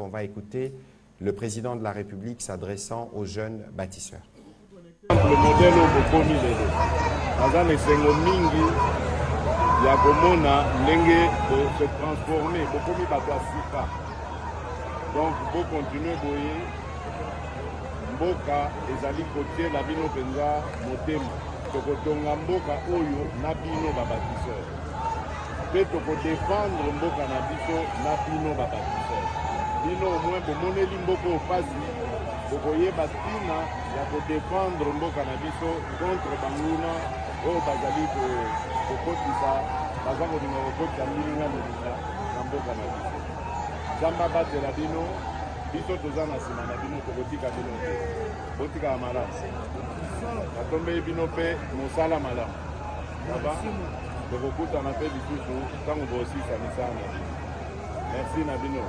puisqu'on va écouter le président de la République s'adressant aux jeunes bâtisseurs. Le modèle au Bokomi lelo. Dans les Sengomingi, il y a Gomona, Lenge, de se transformer. Bokomi Batouasika. Donc, pour continuer, Boye, Mboka, Ezali Kotier, Labino Penza, Motema. Tokotonga Mboka, Oyo, Nabino Babatisseur. Peut défendre Mboka Nabiso, Nabino Babatisseur. Bino au moins, pour mon Mboko au Pasi. Bokoye Batina, il y a pour défendre Mboka Nabiso contre Banguna, au Bazali de Kotisa, Bazako de Kotisa, Milinga Melina, Mboka Nabiso. Zamba Bate Labino, Biso Tozana Simana Bino, Kotika Bino, Kotika Amara. La tombe Bino Pe, Moussala Mala. Là-bas, de Kokuta on a fait du tout, tant qu'on va aussi Samisana. Merci Nabino.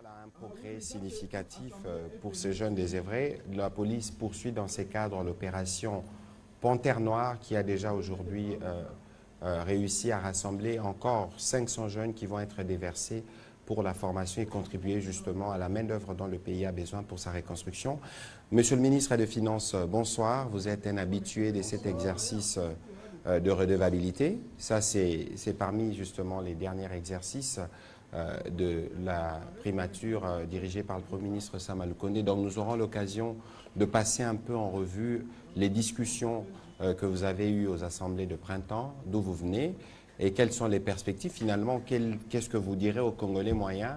Un progrès significatif pour ces jeunes désœuvrés. La police poursuit dans ces cadres l'opération Panthère Noire qui a déjà aujourd'hui réussi à rassembler encore 500 jeunes qui vont être déversés pour la formation et contribuer justement à la main-d'œuvre dont le pays a besoin pour sa reconstruction. Monsieur le ministre des Finances, bonsoir. Vous êtes un habitué de cet exercice de redevabilité. Ça, c'est parmi justement les derniers exercices de la primature dirigée par le Premier ministre Sama Lukonde. Donc nous aurons l'occasion de passer un peu en revue les discussions que vous avez eues aux assemblées de printemps, d'où vous venez, et quelles sont les perspectives. Finalement, qu'est-ce que vous direz aux Congolais moyens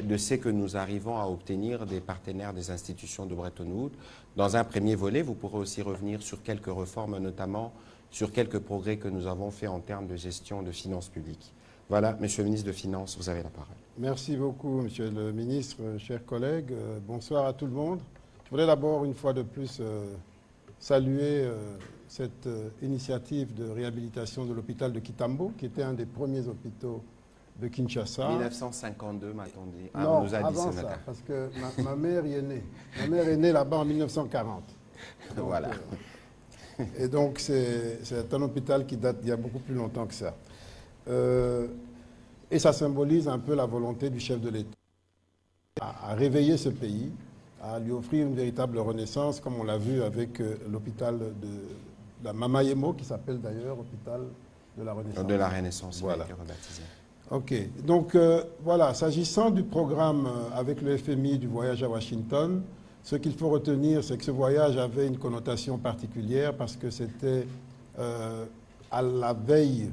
de ce que nous arrivons à obtenir des partenaires des institutions de Bretton Woods. Dans un premier volet, vous pourrez aussi revenir sur quelques réformes, notamment sur quelques progrès que nous avons faits en termes de gestion de finances publiques. Voilà, Monsieur le ministre des Finances, vous avez la parole. Merci beaucoup, Monsieur le ministre, chers collègues. Bonsoir à tout le monde. Je voudrais d'abord, une fois de plus, saluer cette initiative de réhabilitation de l'hôpital de Kitambo, qui était un des premiers hôpitaux de Kinshasa. 1952, m'a-t-on dit. Ah, non, on nous a dit avant ce ça, matin. parce que ma mère y est née. Ma mère est née là-bas en 1940. Donc, voilà. Et donc, c'est un hôpital qui date d'il y a beaucoup plus longtemps que ça. Et ça symbolise un peu la volonté du chef de l'État à réveiller ce pays, à lui offrir une véritable renaissance, comme on l'a vu avec l'hôpital de la Mamayemo, qui s'appelle d'ailleurs hôpital de la Renaissance. De la Renaissance, voilà. Il a été rebaptisé. Ok, donc voilà, s'agissant du programme avec le FMI du voyage à Washington, ce qu'il faut retenir, c'est que ce voyage avait une connotation particulière parce que c'était à la veille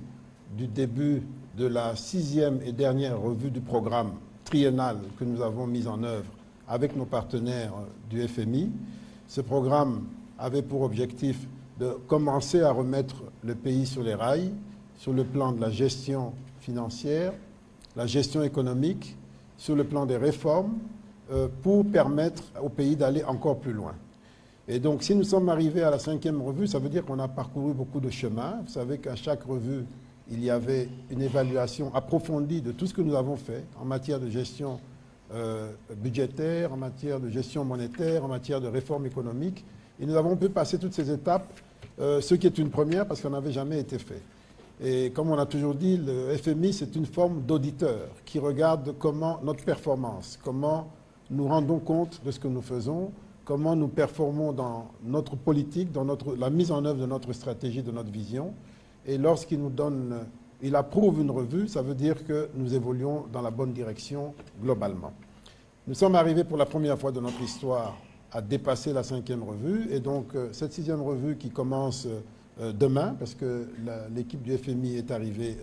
du début de la 6e et dernière revue du programme triennal que nous avons mis en œuvre avec nos partenaires du FMI. Ce programme avait pour objectif de commencer à remettre le pays sur les rails, sur le plan de la gestion financière, la gestion économique, sur le plan des réformes, pour permettre au pays d'aller encore plus loin. Et donc, si nous sommes arrivés à la 5e revue, ça veut dire qu'on a parcouru beaucoup de chemin. Vous savez qu'à chaque revue, il y avait une évaluation approfondie de tout ce que nous avons fait en matière de gestion budgétaire, en matière de gestion monétaire, en matière de réforme économique. Et nous avons pu passer toutes ces étapes, ce qui est une première parce qu'on n'avait jamais été fait. Et comme on a toujours dit, le FMI, c'est une forme d'auditeur qui regarde comment notre performance, comment nous rendons compte de ce que nous faisons, comment nous performons dans notre politique, dans la mise en œuvre de notre stratégie, de notre vision. Et lorsqu'il nous donne, il approuve une revue, ça veut dire que nous évoluons dans la bonne direction globalement. Nous sommes arrivés pour la première fois de notre histoire à dépasser la 5e revue. Et donc, cette 6e revue qui commence demain, parce que l'équipe du FMI est arrivée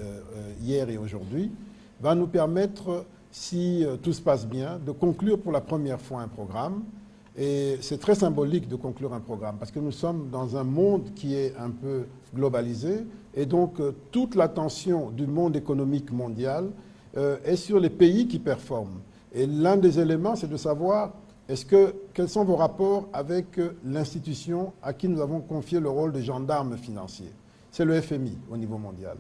hier et aujourd'hui, va nous permettre, si tout se passe bien, de conclure pour la première fois un programme. Et c'est très symbolique de conclure un programme, parce que nous sommes dans un monde qui est un peu globalisé, et donc toute l'attention du monde économique mondial est sur les pays qui performent. Et l'un des éléments, c'est de savoir quels sont vos rapports avec l'institution à qui nous avons confié le rôle de gendarme financier. C'est le FMI au niveau mondial.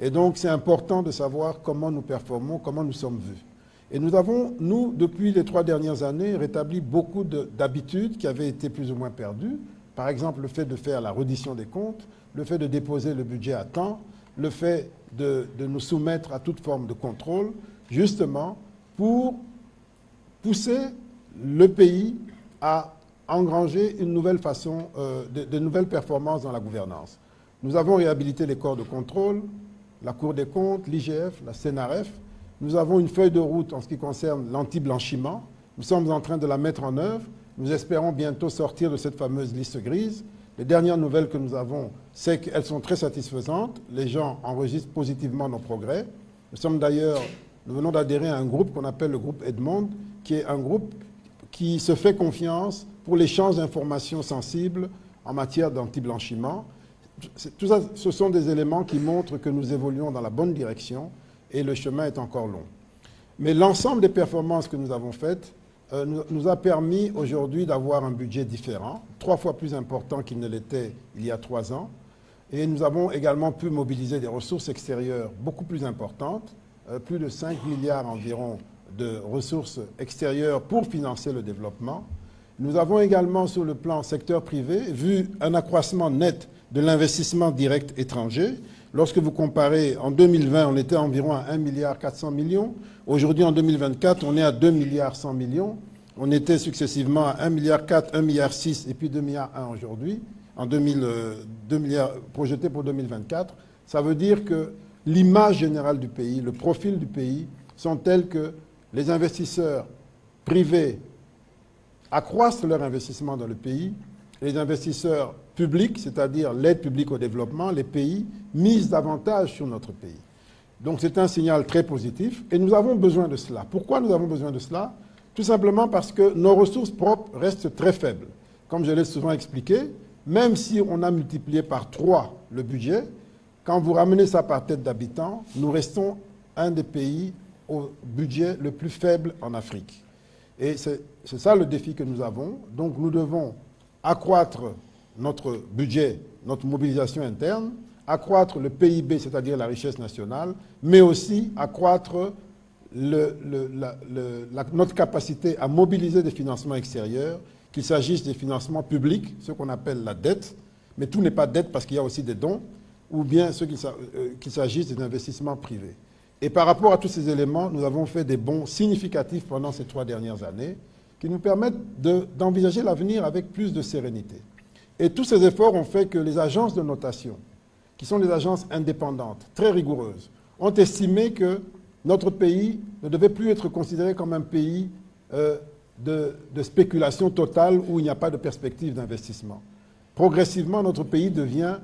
Et donc c'est important de savoir comment nous performons, comment nous sommes vus. Et nous avons, depuis les 3 dernières années, rétabli beaucoup d'habitudes qui avaient été plus ou moins perdues. Par exemple, le fait de faire la reddition des comptes, le fait de déposer le budget à temps, le fait de nous soumettre à toute forme de contrôle. justement pour pousser le pays à engranger une nouvelle façon, de nouvelles performances dans la gouvernance. Nous avons réhabilité les corps de contrôle, la Cour des comptes, l'IGF, la CNRF. Nous avons une feuille de route en ce qui concerne l'anti-blanchiment. Nous sommes en train de la mettre en œuvre. Nous espérons bientôt sortir de cette fameuse liste grise. Les dernières nouvelles que nous avons, c'est qu'elles sont très satisfaisantes. Les gens enregistrent positivement nos progrès. Nous venons d'adhérer à un groupe qu'on appelle le groupe Edmond, qui est un groupe qui se fait confiance pour l'échange d'informations sensibles en matière d'anti-blanchiment. Tout ça, ce sont des éléments qui montrent que nous évoluons dans la bonne direction et le chemin est encore long. Mais l'ensemble des performances que nous avons faites nous a permis aujourd'hui d'avoir un budget différent, 3 fois plus important qu'il ne l'était il y a 3 ans. Et nous avons également pu mobiliser des ressources extérieures beaucoup plus importantes, plus de 5 milliards environ de ressources extérieures pour financer le développement. Nous avons également, sur le plan secteur privé, vu un accroissement net de l'investissement direct étranger. Lorsque vous comparez, en 2020, on était environ à 1,4 milliard. Aujourd'hui, en 2024, on est à 2,1 milliard. On était successivement à 1,4 milliard, 1,6 milliard et puis 2,1 milliard aujourd'hui, en 2 milliards projetés pour 2024. Ça veut dire que l'image générale du pays, le profil du pays, sont tels que les investisseurs privés accroissent leur investissement dans le pays, les investisseurs publics, c'est-à-dire l'aide publique au développement, les pays, misent davantage sur notre pays. Donc c'est un signal très positif et nous avons besoin de cela. Pourquoi nous avons besoin de cela? Tout simplement parce que nos ressources propres restent très faibles. Comme je l'ai souvent expliqué, même si on a multiplié par 3 le budget, quand vous ramenez ça par tête d'habitant, nous restons un des pays au budget le plus faible en Afrique. Et c'est ça le défi que nous avons. Donc nous devons accroître notre budget, notre mobilisation interne, accroître le PIB, c'est-à-dire la richesse nationale, mais aussi accroître notre capacité à mobiliser des financements extérieurs, qu'il s'agisse des financements publics, ce qu'on appelle la dette, mais tout n'est pas dette parce qu'il y a aussi des dons, ou bien qu'il s'agisse des investissements privés. Et par rapport à tous ces éléments, nous avons fait des bons significatifs pendant ces 3 dernières années qui nous permettent d'envisager l'avenir avec plus de sérénité. Et tous ces efforts ont fait que les agences de notation, qui sont des agences indépendantes, très rigoureuses, ont estimé que notre pays ne devait plus être considéré comme un pays de spéculation totale où il n'y a pas de perspective d'investissement. Progressivement, notre pays devient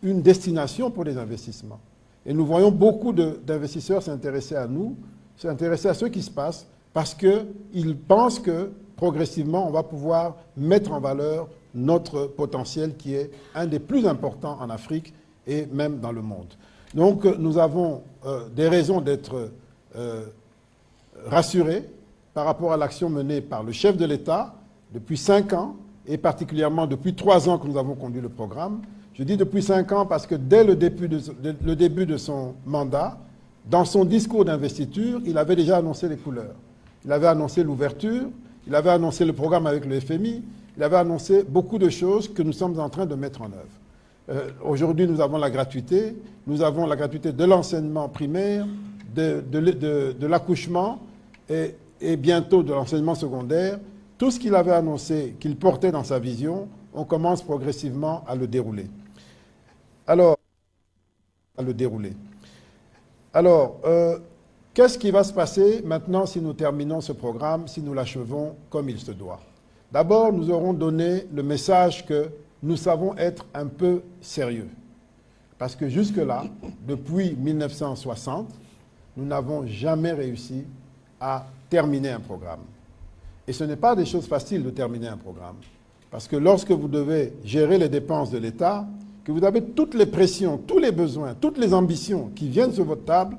une destination pour les investissements. Et nous voyons beaucoup d'investisseurs s'intéresser à nous, s'intéresser à ce qui se passe, parce qu'ils pensent que progressivement, on va pouvoir mettre en valeur notre potentiel qui est un des plus importants en Afrique et même dans le monde. Donc nous avons des raisons d'être rassurés par rapport à l'action menée par le chef de l'État depuis 5 ans et particulièrement depuis 3 ans que nous avons conduit le programme. Je dis depuis 5 ans parce que dès le début de son mandat, dans son discours d'investiture, il avait déjà annoncé les couleurs. Il avait annoncé l'ouverture, il avait annoncé le programme avec le FMI, il avait annoncé beaucoup de choses que nous sommes en train de mettre en œuvre. Aujourd'hui, nous avons la gratuité de l'enseignement primaire, de l'accouchement et bientôt de l'enseignement secondaire. Tout ce qu'il avait annoncé, qu'il portait dans sa vision, on commence progressivement à le dérouler. Alors, qu'est-ce qui va se passer maintenant si nous terminons ce programme, si nous l'achevons comme il se doit? D'abord, nous aurons donné le message que nous savons être un peu sérieux. Parce que jusque-là, depuis 1960, nous n'avons jamais réussi à terminer un programme. Et ce n'est pas des choses faciles de terminer un programme. Parce que lorsque vous devez gérer les dépenses de l'État, que vous avez toutes les pressions, tous les besoins, toutes les ambitions qui viennent sur votre table,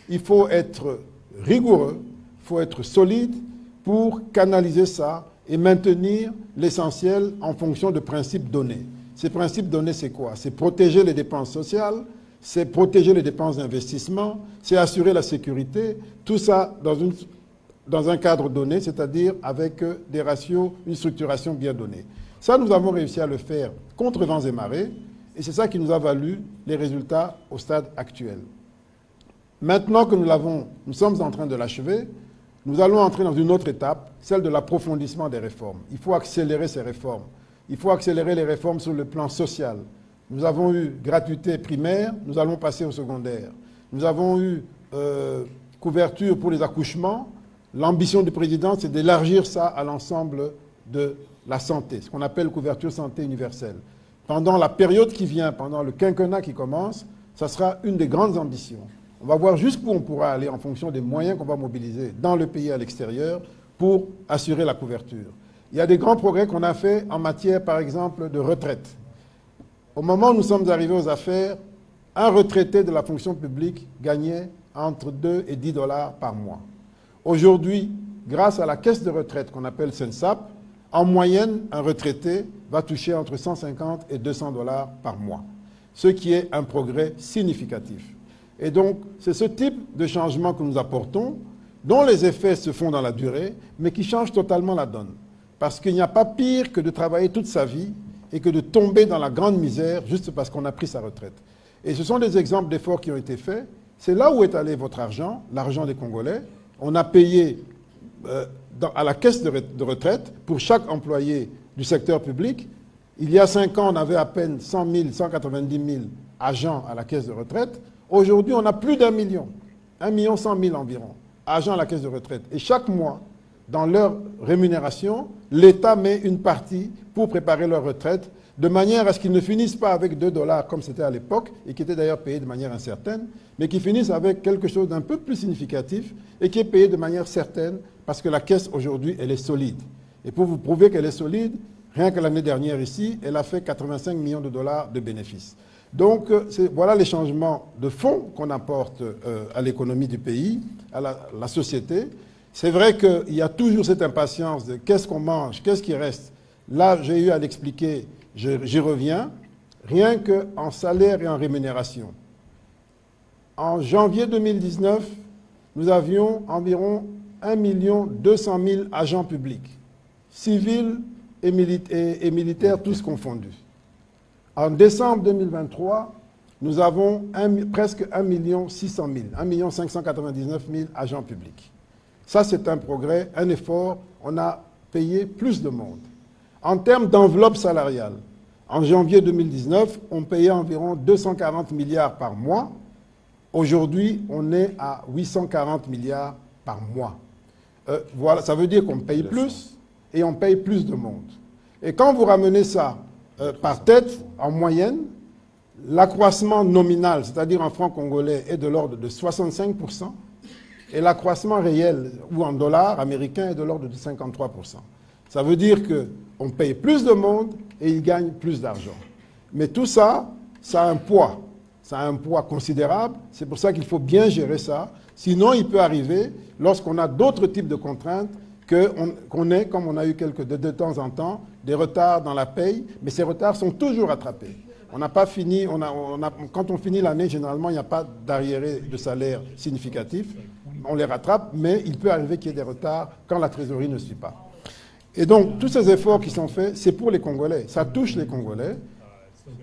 il faut être rigoureux, il faut être solide pour canaliser ça et maintenir l'essentiel en fonction de principes donnés. Ces principes donnés, c'est quoi? C'est protéger les dépenses sociales, c'est protéger les dépenses d'investissement, c'est assurer la sécurité, tout ça dans un cadre donné, c'est-à-dire avec des ratios, une structuration bien donnée. Ça, nous avons réussi à le faire contre vents et marées, et c'est ça qui nous a valu les résultats au stade actuel. Maintenant que nous sommes en train de l'achever, nous allons entrer dans une autre étape, celle de l'approfondissement des réformes. Il faut accélérer ces réformes. Il faut accélérer les réformes sur le plan social. Nous avons eu gratuité primaire, nous allons passer au secondaire. Nous avons eu couverture pour les accouchements. L'ambition du président, c'est d'élargir ça à l'ensemble de la santé, ce qu'on appelle couverture santé universelle. Pendant la période qui vient, pendant le quinquennat qui commence, ça sera une des grandes ambitions. On va voir jusqu'où on pourra aller en fonction des moyens qu'on va mobiliser dans le pays et à l'extérieur pour assurer la couverture. Il y a des grands progrès qu'on a faits en matière, par exemple, de retraite. Au moment où nous sommes arrivés aux affaires, un retraité de la fonction publique gagnait entre 2 et 10 dollars par mois. Aujourd'hui, grâce à la caisse de retraite qu'on appelle SENSAP, en moyenne, un retraité va toucher entre 150 et 200 dollars par mois, ce qui est un progrès significatif. Et donc, c'est ce type de changement que nous apportons, dont les effets se font dans la durée, mais qui changent totalement la donne. Parce qu'il n'y a pas pire que de travailler toute sa vie et que de tomber dans la grande misère juste parce qu'on a pris sa retraite. Et ce sont des exemples d'efforts qui ont été faits. C'est là où est allé votre argent, l'argent des Congolais. On a payé à la caisse de retraite pour chaque employé du secteur public. Il y a 5 ans, on avait à peine 100 000, 190 000 agents à la caisse de retraite. Aujourd'hui, on a plus d'1 million, 1 100 000 environ, agents à la caisse de retraite. Et chaque mois, dans leur rémunération, l'État met une partie pour préparer leur retraite, de manière à ce qu'ils ne finissent pas avec 2 dollars comme c'était à l'époque, et qui était d'ailleurs payé de manière incertaine, mais qu'ils finissent avec quelque chose d'un peu plus significatif et qui est payé de manière certaine, parce que la caisse aujourd'hui, elle est solide. Et pour vous prouver qu'elle est solide, rien que l'année dernière ici, elle a fait 85 millions de dollars de bénéfices. Donc, voilà les changements de fond qu'on apporte à l'économie du pays, à la société. C'est vrai qu'il y a toujours cette impatience de qu'est-ce qu'on mange, qu'est-ce qui reste. Là, j'ai eu à l'expliquer, j'y reviens, rien qu'en salaire et en rémunération. En janvier 2019, nous avions environ 1 200 000 agents publics, civils et militaires, tous confondus. En décembre 2023, nous avons presque 1 600 000, 1 599 000 agents publics. Ça, c'est un progrès, un effort. On a payé plus de monde. En termes d'enveloppe salariale, en janvier 2019, on payait environ 240 milliards par mois. Aujourd'hui, on est à 840 milliards par mois. Voilà, ça veut dire qu'on paye plus et on paye plus de monde. Et quand vous ramenez ça par tête, en moyenne, l'accroissement nominal, c'est-à-dire en francs congolais, est de l'ordre de 65%, et l'accroissement réel, ou en dollars américains, est de l'ordre de 53%. Ça veut dire qu'on paye plus de monde et ils gagnent plus d'argent. Mais tout ça, ça a un poids. Ça a un poids considérable. C'est pour ça qu'il faut bien gérer ça. Sinon, il peut arriver, lorsqu'on a d'autres types de contraintes, qu'on ait, comme on a eu de temps en temps, des retards dans la paye, mais ces retards sont toujours rattrapés. On n'a pas fini, quand on finit l'année, généralement, il n'y a pas d'arriéré de salaire significatif. On les rattrape, mais il peut arriver qu'il y ait des retards quand la trésorerie ne suit pas. Et donc, tous ces efforts qui sont faits, c'est pour les Congolais. Ça touche les Congolais.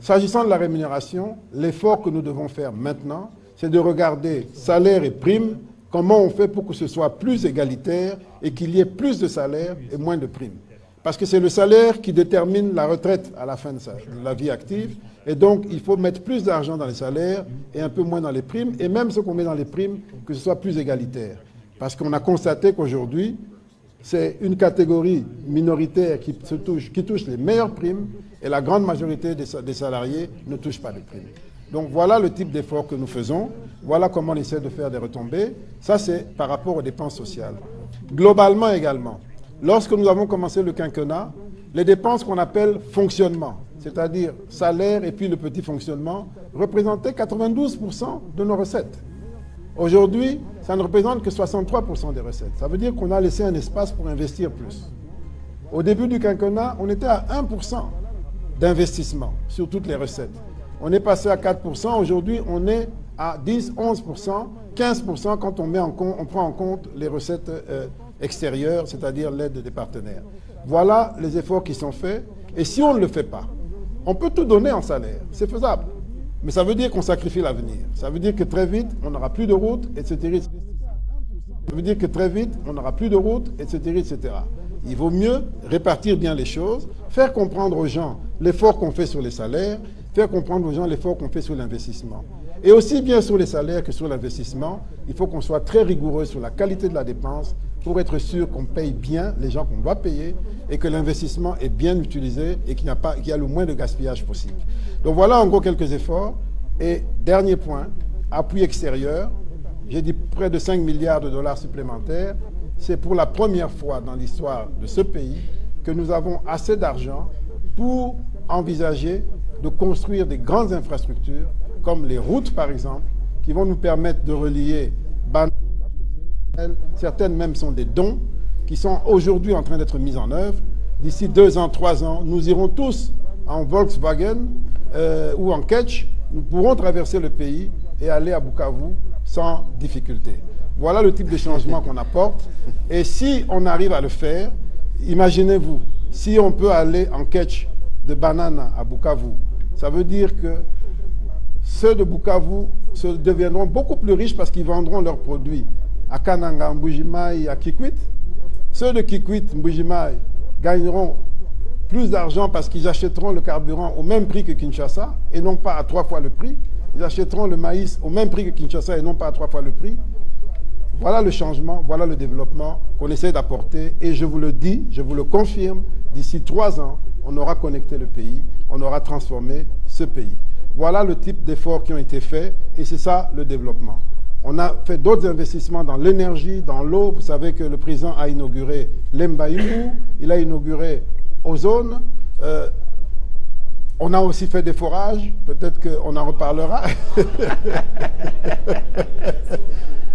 S'agissant de la rémunération, l'effort que nous devons faire maintenant, c'est de regarder salaire et primes, comment on fait pour que ce soit plus égalitaire et qu'il y ait plus de salaire et moins de primes. Parce que c'est le salaire qui détermine la retraite à la fin de la vie active. Et donc, il faut mettre plus d'argent dans les salaires et un peu moins dans les primes. Et même ce qu'on met dans les primes, que ce soit plus égalitaire. Parce qu'on a constaté qu'aujourd'hui, c'est une catégorie minoritaire qui touche les meilleures primes et la grande majorité des salariés ne touchent pas de primes. Donc voilà le type d'effort que nous faisons. Voilà comment on essaie de faire des retombées. Ça, c'est par rapport aux dépenses sociales. Globalement également, lorsque nous avons commencé le quinquennat, les dépenses qu'on appelle fonctionnement, c'est-à-dire salaire et puis le petit fonctionnement, représentaient 92% de nos recettes. Aujourd'hui, ça ne représente que 63% des recettes. Ça veut dire qu'on a laissé un espace pour investir plus. Au début du quinquennat, on était à 1% d'investissement sur toutes les recettes. On est passé à 4%. Aujourd'hui, on est à 10, 11%, 15% quand on prend en compte les recettes extérieures, c'est-à-dire l'aide des partenaires. Voilà les efforts qui sont faits. Et si on ne le fait pas, on peut tout donner en salaire. C'est faisable. Mais ça veut dire qu'on sacrifie l'avenir. Ça veut dire que très vite, on n'aura plus de routes, etc. Ça veut dire que très vite, on n'aura plus de routes, etc., etc. Il vaut mieux répartir bien les choses, faire comprendre aux gens l'effort qu'on fait sur les salaires, faire comprendre aux gens l'effort qu'on fait sur l'investissement. Et aussi bien sur les salaires que sur l'investissement, il faut qu'on soit très rigoureux sur la qualité de la dépense pour être sûr qu'on paye bien les gens qu'on doit payer et que l'investissement est bien utilisé et qu'il y a le moins de gaspillage possible. Donc voilà en gros quelques efforts. Et dernier point, appui extérieur. J'ai dit près de 5 milliards de dollars supplémentaires. C'est pour la première fois dans l'histoire de ce pays que nous avons assez d'argent pour envisager de construire des grandes infrastructures, comme les routes par exemple, qui vont nous permettre de relier certaines même sont des dons qui sont aujourd'hui en train d'être mis en œuvre. D'ici 2 ans, 3 ans, nous irons tous en Volkswagen ou en Ketch. Nous pourrons traverser le pays et aller à Bukavu sans difficulté. Voilà le type de changement qu'on apporte. Et si on arrive à le faire, imaginez-vous, si on peut aller en Ketch de banane à Bukavu, ça veut dire que ceux de Bukavu deviendront beaucoup plus riches parce qu'ils vendront leurs produits à Kananga, Mbujimai, à Kikwit. Ceux de Kikwit, Mbujimai, gagneront plus d'argent parce qu'ils achèteront le carburant au même prix que Kinshasa et non pas à 3 fois le prix. Ils achèteront le maïs au même prix que Kinshasa et non pas à 3 fois le prix. Voilà le changement, voilà le développement qu'on essaie d'apporter. Et je vous le dis, je vous le confirme, d'ici 3 ans, on aura connecté le pays, on aura transformé ce pays. Voilà le type d'efforts qui ont été faits et c'est ça le développement. On a fait d'autres investissements dans l'énergie, dans l'eau. Vous savez que le président a inauguré l'Embaïmou, il a inauguré Ozone. On a aussi fait des forages, peut-être qu'on en reparlera.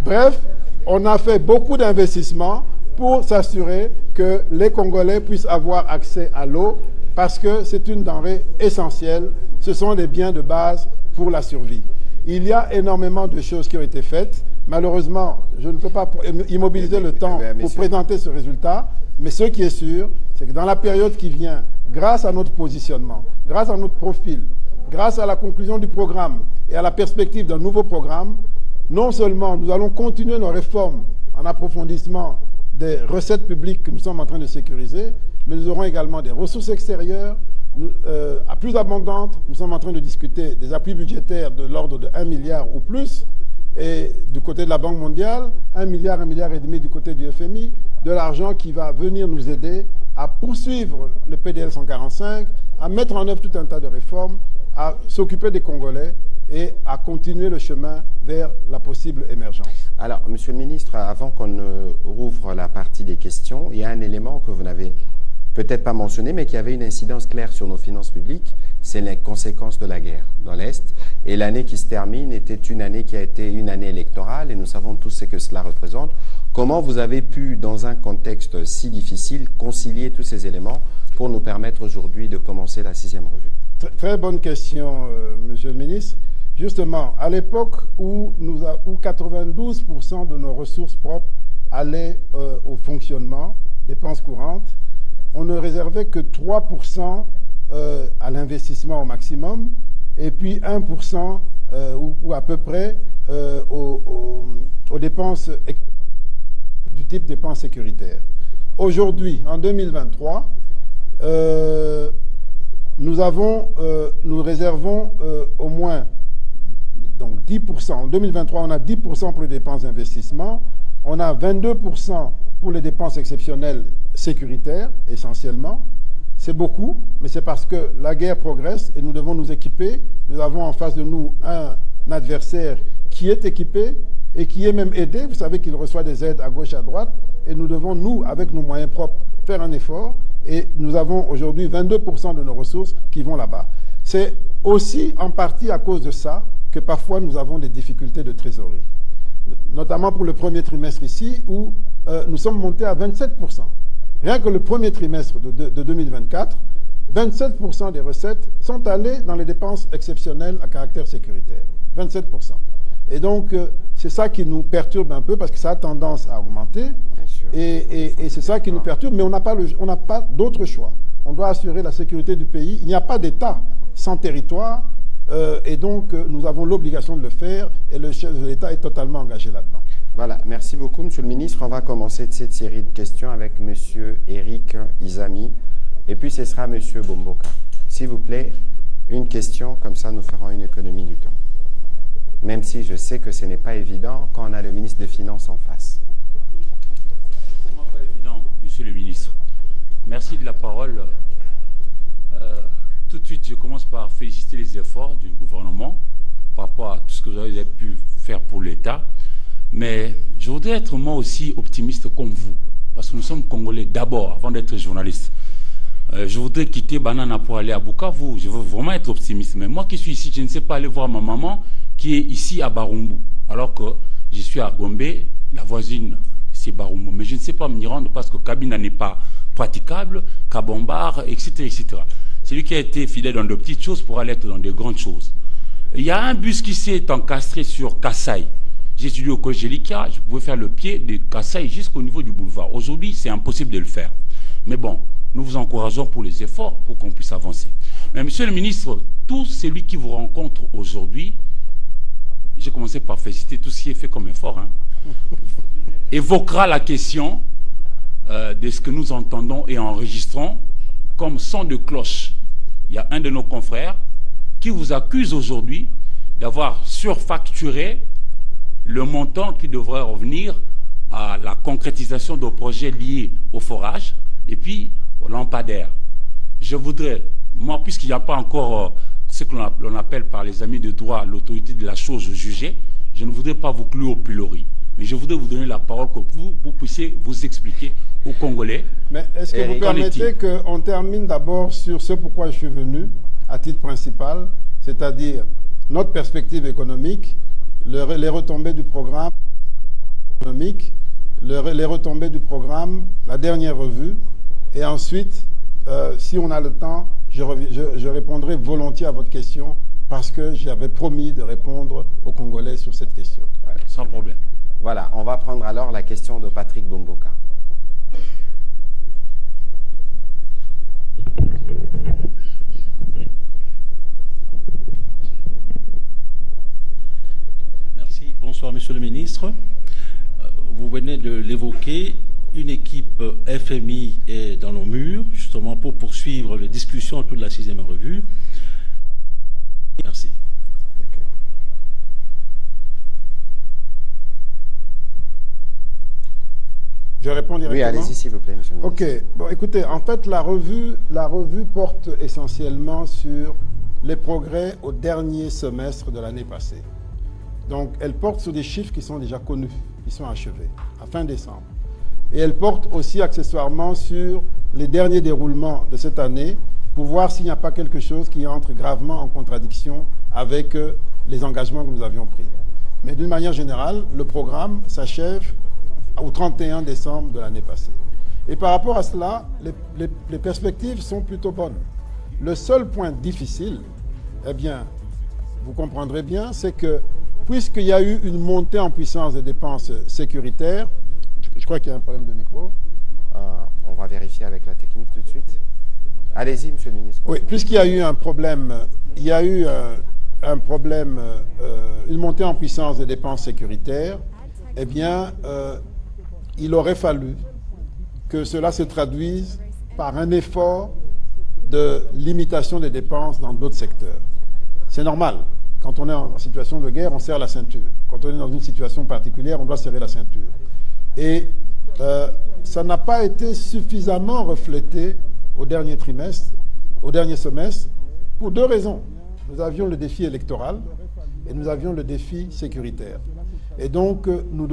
Bref, on a fait beaucoup d'investissements pour s'assurer que les Congolais puissent avoir accès à l'eau parce que c'est une denrée essentielle. Ce sont des biens de base pour la survie. Il y a énormément de choses qui ont été faites. Malheureusement, je ne peux pas immobiliser le temps pour présenter ce résultat, mais ce qui est sûr, c'est que dans la période qui vient, grâce à notre positionnement, grâce à notre profil, grâce à la conclusion du programme et à la perspective d'un nouveau programme, non seulement nous allons continuer nos réformes en approfondissement des recettes publiques que nous sommes en train de sécuriser, mais nous aurons également des ressources extérieures à plus abondantes. Nous sommes en train de discuter des appuis budgétaires de l'ordre de 1 milliard ou plus, et du côté de la Banque mondiale, 1 milliard, 1,5 milliard du côté du FMI, de l'argent qui va venir nous aider à poursuivre le PDL 145, à mettre en œuvre tout un tas de réformes, à s'occuper des Congolais et à continuer le chemin vers la possible émergence. Alors, Monsieur le Ministre, avant qu'on ne rouvre la partie des questions, il y a un élément que vous n'avez peut-être pas mentionné, mais qui avait une incidence claire sur nos finances publiques, c'est les conséquences de la guerre dans l'Est. Et l'année qui se termine était une année qui a été une année électorale, et nous savons tous ce que cela représente. Comment vous avez pu, dans un contexte si difficile, concilier tous ces éléments pour nous permettre aujourd'hui de commencer la 6e revue? Très bonne question, Monsieur le Ministre. Justement, à l'époque où 92% de nos ressources propres allaient au fonctionnement, dépenses courantes, on ne réservait que 3% à l'investissement au maximum, et puis 1% ou à peu près aux dépenses du type dépenses sécuritaires. Aujourd'hui, en 2023, nous réservons au moins donc 10%. En 2023, on a 10% pour les dépenses d'investissement, on a 22% pour les dépenses exceptionnelles sécuritaires, essentiellement. C'est beaucoup, mais c'est parce que la guerre progresse et nous devons nous équiper. Nous avons en face de nous un adversaire qui est équipé et qui est même aidé. Vous savez qu'il reçoit des aides à gauche et à droite. Et nous devons, nous, avec nos moyens propres, faire un effort. Et nous avons aujourd'hui 22% de nos ressources qui vont là-bas. C'est aussi en partie à cause de ça que parfois nous avons des difficultés de trésorerie. Notamment pour le premier trimestre ici, où nous sommes montés à 27%. Rien que le premier trimestre de 2024, 27% des recettes sont allées dans les dépenses exceptionnelles à caractère sécuritaire. 27%. Et donc, c'est ça qui nous perturbe un peu parce que ça a tendance à augmenter. Et c'est ça qui nous perturbe, mais on n'a pas d'autre choix. On doit assurer la sécurité du pays. Il n'y a pas d'État sans territoire. et donc nous avons l'obligation de le faire et le chef de l'État est totalement engagé là-dedans. Voilà, merci beaucoup Monsieur le Ministre. On va commencer cette série de questions avec Monsieur Eric Izami et puis ce sera Monsieur Bomboka. S'il vous plaît, une question, comme ça nous ferons une économie du temps. Même si je sais que ce n'est pas évident quand on a le ministre des Finances en face. C'est vraiment pas évident, Monsieur le Ministre. Merci de la parole. Tout de suite, je commence par féliciter les efforts du gouvernement par rapport à tout ce que vous avez pu faire pour l'État. Mais je voudrais être moi aussi optimiste comme vous, parce que nous sommes Congolais d'abord, avant d'être journaliste. Je voudrais quitter Banana pour aller à Bukavu. Je veux vraiment être optimiste. Mais moi qui suis ici, je ne sais pas aller voir ma maman qui est ici à Barumbu, alors que je suis à Gombe, la voisine c'est Barumbu. Mais je ne sais pas m'y rendre parce que Kabina n'est pas praticable, Kabombar, etc., etc. C'est lui qui a été fidèle dans de petites choses pour aller être dans de grandes choses. Il y a un bus qui s'est encastré sur Kassai. J'ai étudié au collège Jelika, je pouvais faire le pied de Kassai jusqu'au niveau du boulevard. Aujourd'hui, c'est impossible de le faire. Mais bon, nous vous encourageons pour les efforts pour qu'on puisse avancer. Mais monsieur le ministre, tout celui qui vous rencontre aujourd'hui, j'ai commencé par féliciter tout ce qui est fait comme effort, hein, évoquera la question de ce que nous entendons et enregistrons comme son de cloche. Il y a un de nos confrères qui vous accuse aujourd'hui d'avoir surfacturé le montant qui devrait revenir à la concrétisation de projets liés au forage et puis au lampadaire. Je voudrais, moi, puisqu'il n'y a pas encore ce que l'on appelle par les amis de droit l'autorité de la chose jugée, je ne voudrais pas vous clouer au pilori. Mais je voudrais vous donner la parole que vous puissiez vous expliquer aux Congolais. Mais est-ce que vous permettez qu'on termine d'abord sur ce pourquoi je suis venu, à titre principal, c'est-à-dire notre perspective économique, les retombées du programme économique, les retombées du programme, la dernière revue, et ensuite, si on a le temps, je répondrai volontiers à votre question parce que j'avais promis de répondre aux Congolais sur cette question. Voilà. Sans problème. Voilà, on va prendre alors la question de Patrick Bomboka. Merci. Bonsoir, Monsieur le Ministre. Vous venez de l'évoquer, une équipe FMI est dans nos murs, justement pour poursuivre les discussions autour de la 6e revue. Merci. Je réponds directement. Oui, allez-y s'il vous plaît, monsieur le ministre. Ok. Bon, écoutez, en fait, la revue porte essentiellement sur les progrès au dernier semestre de l'année passée. Donc, elle porte sur des chiffres qui sont déjà connus, qui sont achevés, à fin décembre. Et elle porte aussi accessoirement sur les derniers déroulements de cette année pour voir s'il n'y a pas quelque chose qui entre gravement en contradiction avec les engagements que nous avions pris. Mais d'une manière générale, le programme s'achève au 31 décembre de l'année passée. Et par rapport à cela, les perspectives sont plutôt bonnes. Le seul point difficile, eh bien, vous comprendrez bien, c'est que puisqu'il y a eu une montée en puissance des dépenses sécuritaires, je crois qu'il y a un problème de micro. On va vérifier avec la technique tout de suite. Allez-y, monsieur le ministre. Oui, puisqu'il y a eu un problème, il y a eu une montée en puissance des dépenses sécuritaires, eh bien, il aurait fallu que cela se traduise par un effort de limitation des dépenses dans d'autres secteurs. C'est normal. Quand on est en situation de guerre, on serre la ceinture. Quand on est dans une situation particulière, on doit serrer la ceinture. Et ça n'a pas été suffisamment reflété au dernier trimestre, au dernier semestre, pour deux raisons. Nous avions le défi électoral et nous avions le défi sécuritaire. Et donc, nous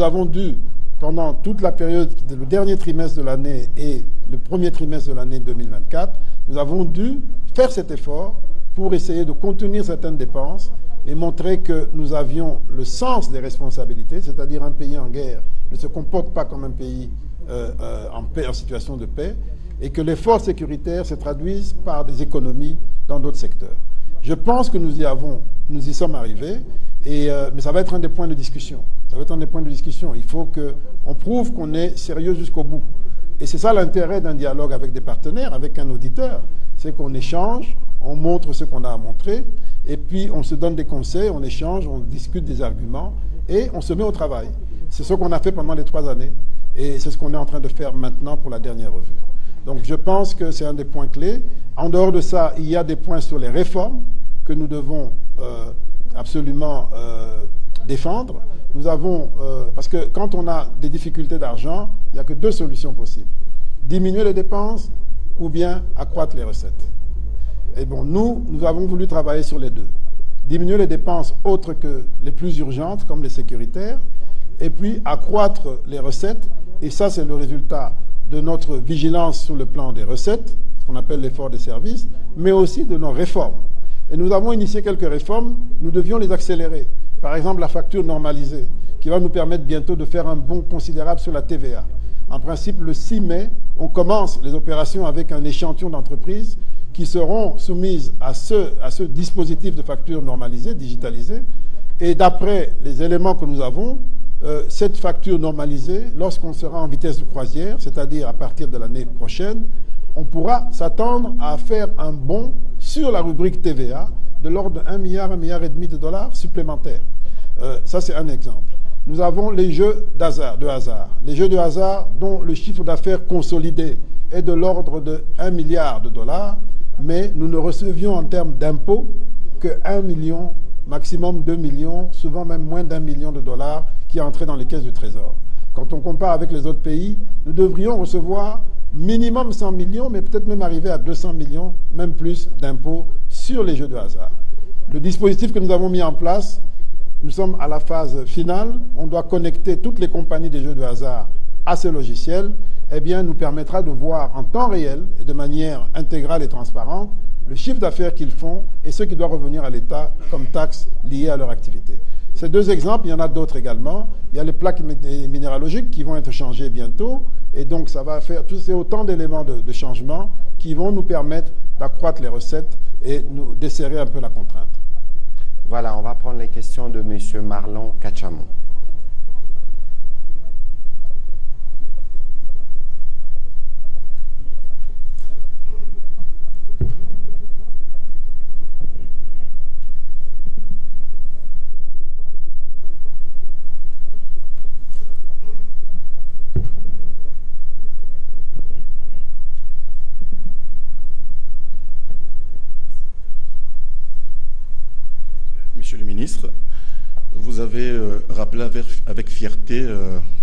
avons dû, pendant toute la période, le dernier trimestre de l'année et le premier trimestre de l'année 2024, nous avons dû faire cet effort pour essayer de contenir certaines dépenses et montrer que nous avions le sens des responsabilités, c'est-à-dire un pays en guerre ne se comporte pas comme un pays en situation de paix, et que l'effort sécuritaire se traduise par des économies dans d'autres secteurs. Je pense que nous y sommes arrivés, mais ça va être un des points de discussion. Ça va être un des points de discussion. Il faut qu'on prouve qu'on est sérieux jusqu'au bout. Et c'est ça l'intérêt d'un dialogue avec des partenaires, avec un auditeur. c'est qu'on échange, on montre ce qu'on a à montrer, et puis on se donne des conseils, on échange, on discute des arguments, et on se met au travail. C'est ce qu'on a fait pendant les 3 années, et c'est ce qu'on est en train de faire maintenant pour la dernière revue. Donc je pense que c'est un des points clés. En dehors de ça, il y a des points sur les réformes que nous devons absolument défendre. Nous avons, parce que quand on a des difficultés d'argent, il n'y a que 2 solutions possibles. Diminuer les dépenses ou bien accroître les recettes. Et bon, nous avons voulu travailler sur les 2. Diminuer les dépenses autres que les plus urgentes, comme les sécuritaires, et puis accroître les recettes. Et ça, c'est le résultat de notre vigilance sur le plan des recettes, ce qu'on appelle l'effort des services, mais aussi de nos réformes. Et nous avons initié quelques réformes, nous devions les accélérer. Par exemple, la facture normalisée, qui va nous permettre bientôt de faire un bond considérable sur la TVA. En principe, le 6 mai, on commence les opérations avec un échantillon d'entreprises qui seront soumises à ce dispositif de facture normalisée, digitalisée. Et d'après les éléments que nous avons, cette facture normalisée, lorsqu'on sera en vitesse de croisière, c'est-à-dire à partir de l'année prochaine, on pourra s'attendre à faire un bond sur la rubrique TVA de l'ordre de 1 milliard, 1,5 milliard de dollars supplémentaires. Ça, c'est un exemple. Nous avons les jeux de hasard. Les jeux de hasard dont le chiffre d'affaires consolidé est de l'ordre de 1 milliard de dollars, mais nous ne recevions en termes d'impôts que 1 million, maximum 2 millions, souvent même moins d'1 million de dollars qui entraient dans les caisses du Trésor. Quand on compare avec les autres pays, nous devrions recevoir minimum 100 millions, mais peut-être même arriver à 200 millions, même plus d'impôts sur les jeux de hasard. Le dispositif que nous avons mis en place, nous sommes à la phase finale, on doit connecter toutes les compagnies des jeux de hasard à ce logiciel, eh bien, nous permettra de voir en temps réel et de manière intégrale et transparente le chiffre d'affaires qu'ils font et ce qui doit revenir à l'État comme taxes liées à leur activité. Ces 2 exemples, il y en a d'autres également. Il y a les plaques minéralogiques qui vont être changées bientôt. Et donc, ça va faire c'est autant d'éléments de changement qui vont nous permettre d'accroître les recettes et nous desserrer un peu la contrainte. Voilà, on va prendre les questions de M. Marlon Kachamon. Monsieur le ministre, vous avez rappelé avec fierté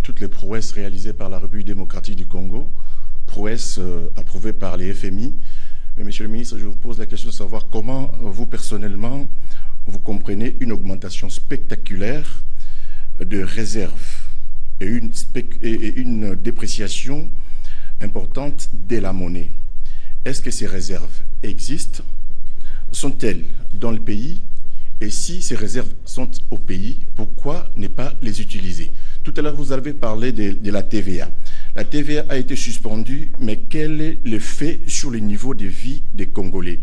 toutes les prouesses réalisées par la République démocratique du Congo, prouesses approuvées par les FMI. Mais monsieur le ministre, je vous pose la question de savoir comment vous personnellement, vous comprenez une augmentation spectaculaire de réserves et une dépréciation importante de la monnaie. Est-ce que ces réserves existent? Sont-elles dans le pays? Et si ces réserves sont au pays, pourquoi ne pas les utiliser? Tout à l'heure, vous avez parlé de la TVA. La TVA a été suspendue, mais quel est l'effet sur le niveau de vie des Congolais?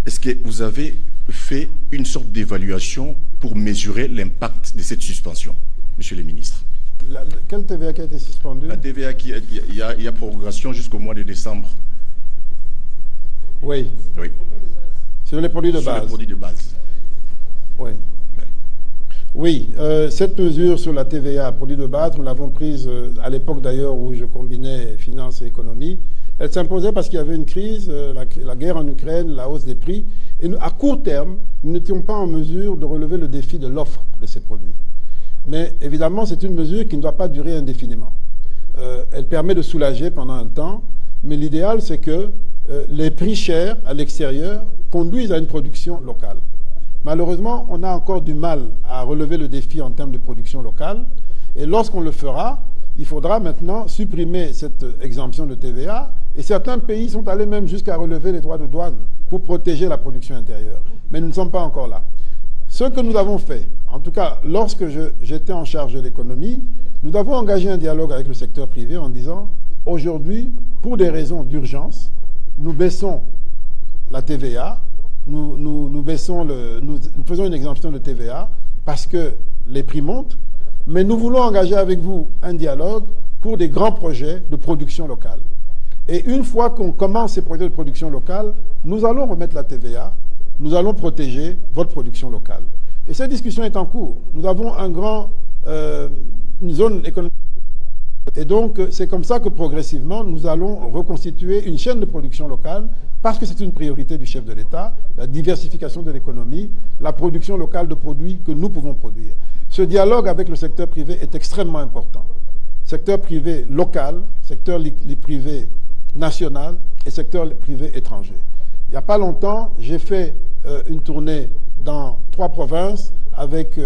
Est-ce que vous avez fait une sorte d'évaluation pour mesurer l'impact de cette suspension, monsieur le ministre? Quelle TVA qui a été suspendue? La TVA, il y a prorogation jusqu'au mois de décembre. Oui. Oui. Sur les produits de base. Sur les produits de base. Oui. Oui, cette mesure sur la TVA, produits de base, nous l'avons prise à l'époque d'ailleurs où je combinais finance et économie. Elle s'imposait parce qu'il y avait une crise, la guerre en Ukraine, la hausse des prix. Et nous, à court terme, nous n'étions pas en mesure de relever le défi de l'offre de ces produits. Mais évidemment, c'est une mesure qui ne doit pas durer indéfiniment. Elle permet de soulager pendant un temps, mais l'idéal, c'est que les prix chers à l'extérieur conduisent à une production locale. Malheureusement, on a encore du mal à relever le défi en termes de production locale. Et lorsqu'on le fera, il faudra maintenant supprimer cette exemption de TVA. Et certains pays sont allés même jusqu'à relever les droits de douane pour protéger la production intérieure. Mais nous ne sommes pas encore là. Ce que nous avons fait, en tout cas lorsque j'étais en charge de l'économie, nous avons engagé un dialogue avec le secteur privé en disant « Aujourd'hui, pour des raisons d'urgence, nous baissons la TVA ». Nous faisons une exemption de TVA parce que les prix montent, mais nous voulons engager avec vous un dialogue pour des grands projets de production locale. Et une fois qu'on commence ces projets de production locale, nous allons remettre la TVA, nous allons protéger votre production locale. Et cette discussion est en cours. Nous avons une zone économique. Et donc, c'est comme ça que progressivement, nous allons reconstituer une chaîne de production locale parce que c'est une priorité du chef de l'État, la diversification de l'économie, la production locale de produits que nous pouvons produire. Ce dialogue avec le secteur privé est extrêmement important. Secteur privé local, secteur privé national et secteur privé étranger. Il n'y a pas longtemps, j'ai fait une tournée dans 3 provinces avec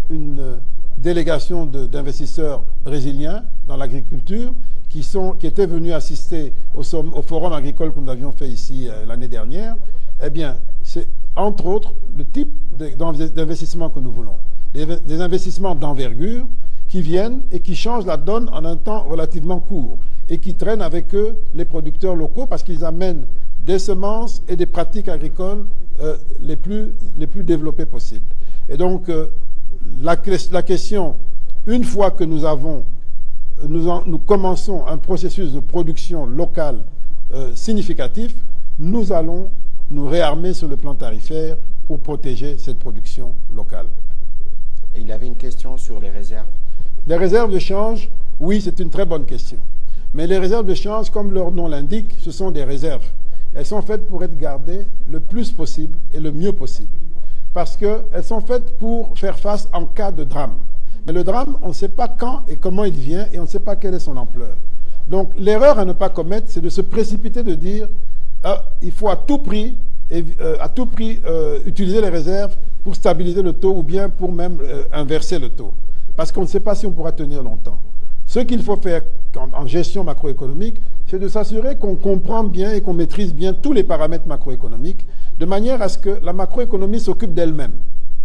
une délégation d'investisseurs brésiliens dans l'agriculture qui étaient venus assister au forum agricole que nous avions fait ici l'année dernière. Eh bien, c'est entre autres le type d'investissement que nous voulons. Des investissements d'envergure qui viennent et qui changent la donne en un temps relativement court et qui traînent avec eux les producteurs locaux parce qu'ils amènent des semences et des pratiques agricoles les plus développées possibles. Et donc, la question, une fois que nous commençons un processus de production locale significatif, nous allons nous réarmer sur le plan tarifaire pour protéger cette production locale. Il avait une question sur les réserves. Les réserves de change, oui, c'est une très bonne question. Mais les réserves de change, comme leur nom l'indique, ce sont des réserves. Elles sont faites pour être gardées le plus possible et le mieux possible. Parce qu'elles sont faites pour faire face en cas de drame. Mais le drame, on ne sait pas quand et comment il vient et on ne sait pas quelle est son ampleur. Donc l'erreur à ne pas commettre, c'est de se précipiter, de dire il faut à tout prix utiliser les réserves pour stabiliser le taux ou bien pour même inverser le taux. Parce qu'on ne sait pas si on pourra tenir longtemps. Ce qu'il faut faire en gestion macroéconomique, c'est de s'assurer qu'on comprend bien et qu'on maîtrise bien tous les paramètres macroéconomiques, de manière à ce que la macroéconomie s'occupe d'elle-même,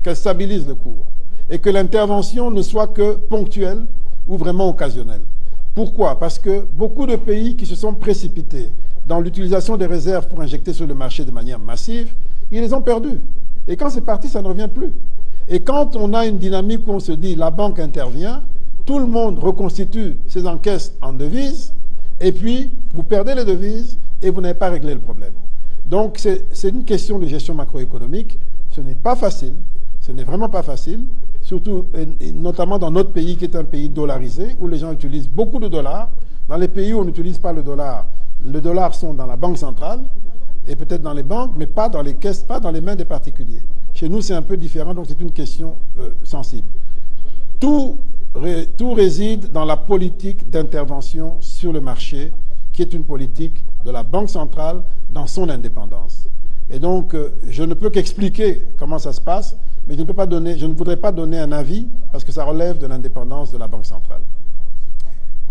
qu'elle stabilise le cours, et que l'intervention ne soit que ponctuelle ou vraiment occasionnelle. Pourquoi? Parce que beaucoup de pays qui se sont précipités dans l'utilisation des réserves pour injecter sur le marché de manière massive, ils les ont perdues. Et quand c'est parti, ça ne revient plus. Et quand on a une dynamique où on se dit la banque intervient, tout le monde reconstitue ses encaisses en devises, et puis vous perdez les devises et vous n'avez pas réglé le problème. Donc c'est une question de gestion macroéconomique. Ce n'est pas facile, ce n'est vraiment pas facile, surtout et notamment dans notre pays qui est un pays dollarisé, où les gens utilisent beaucoup de dollars. Dans les pays où on n'utilise pas le dollar sont dans la banque centrale, et peut-être dans les banques, mais pas dans les caisses, pas dans les mains des particuliers. Chez nous, c'est un peu différent, donc c'est une question sensible. Tout réside dans la politique d'intervention sur le marché, qui est une politique de la Banque centrale dans son indépendance. Et donc, je ne peux qu'expliquer comment ça se passe, mais je ne voudrais pas donner un avis, parce que ça relève de l'indépendance de la Banque centrale.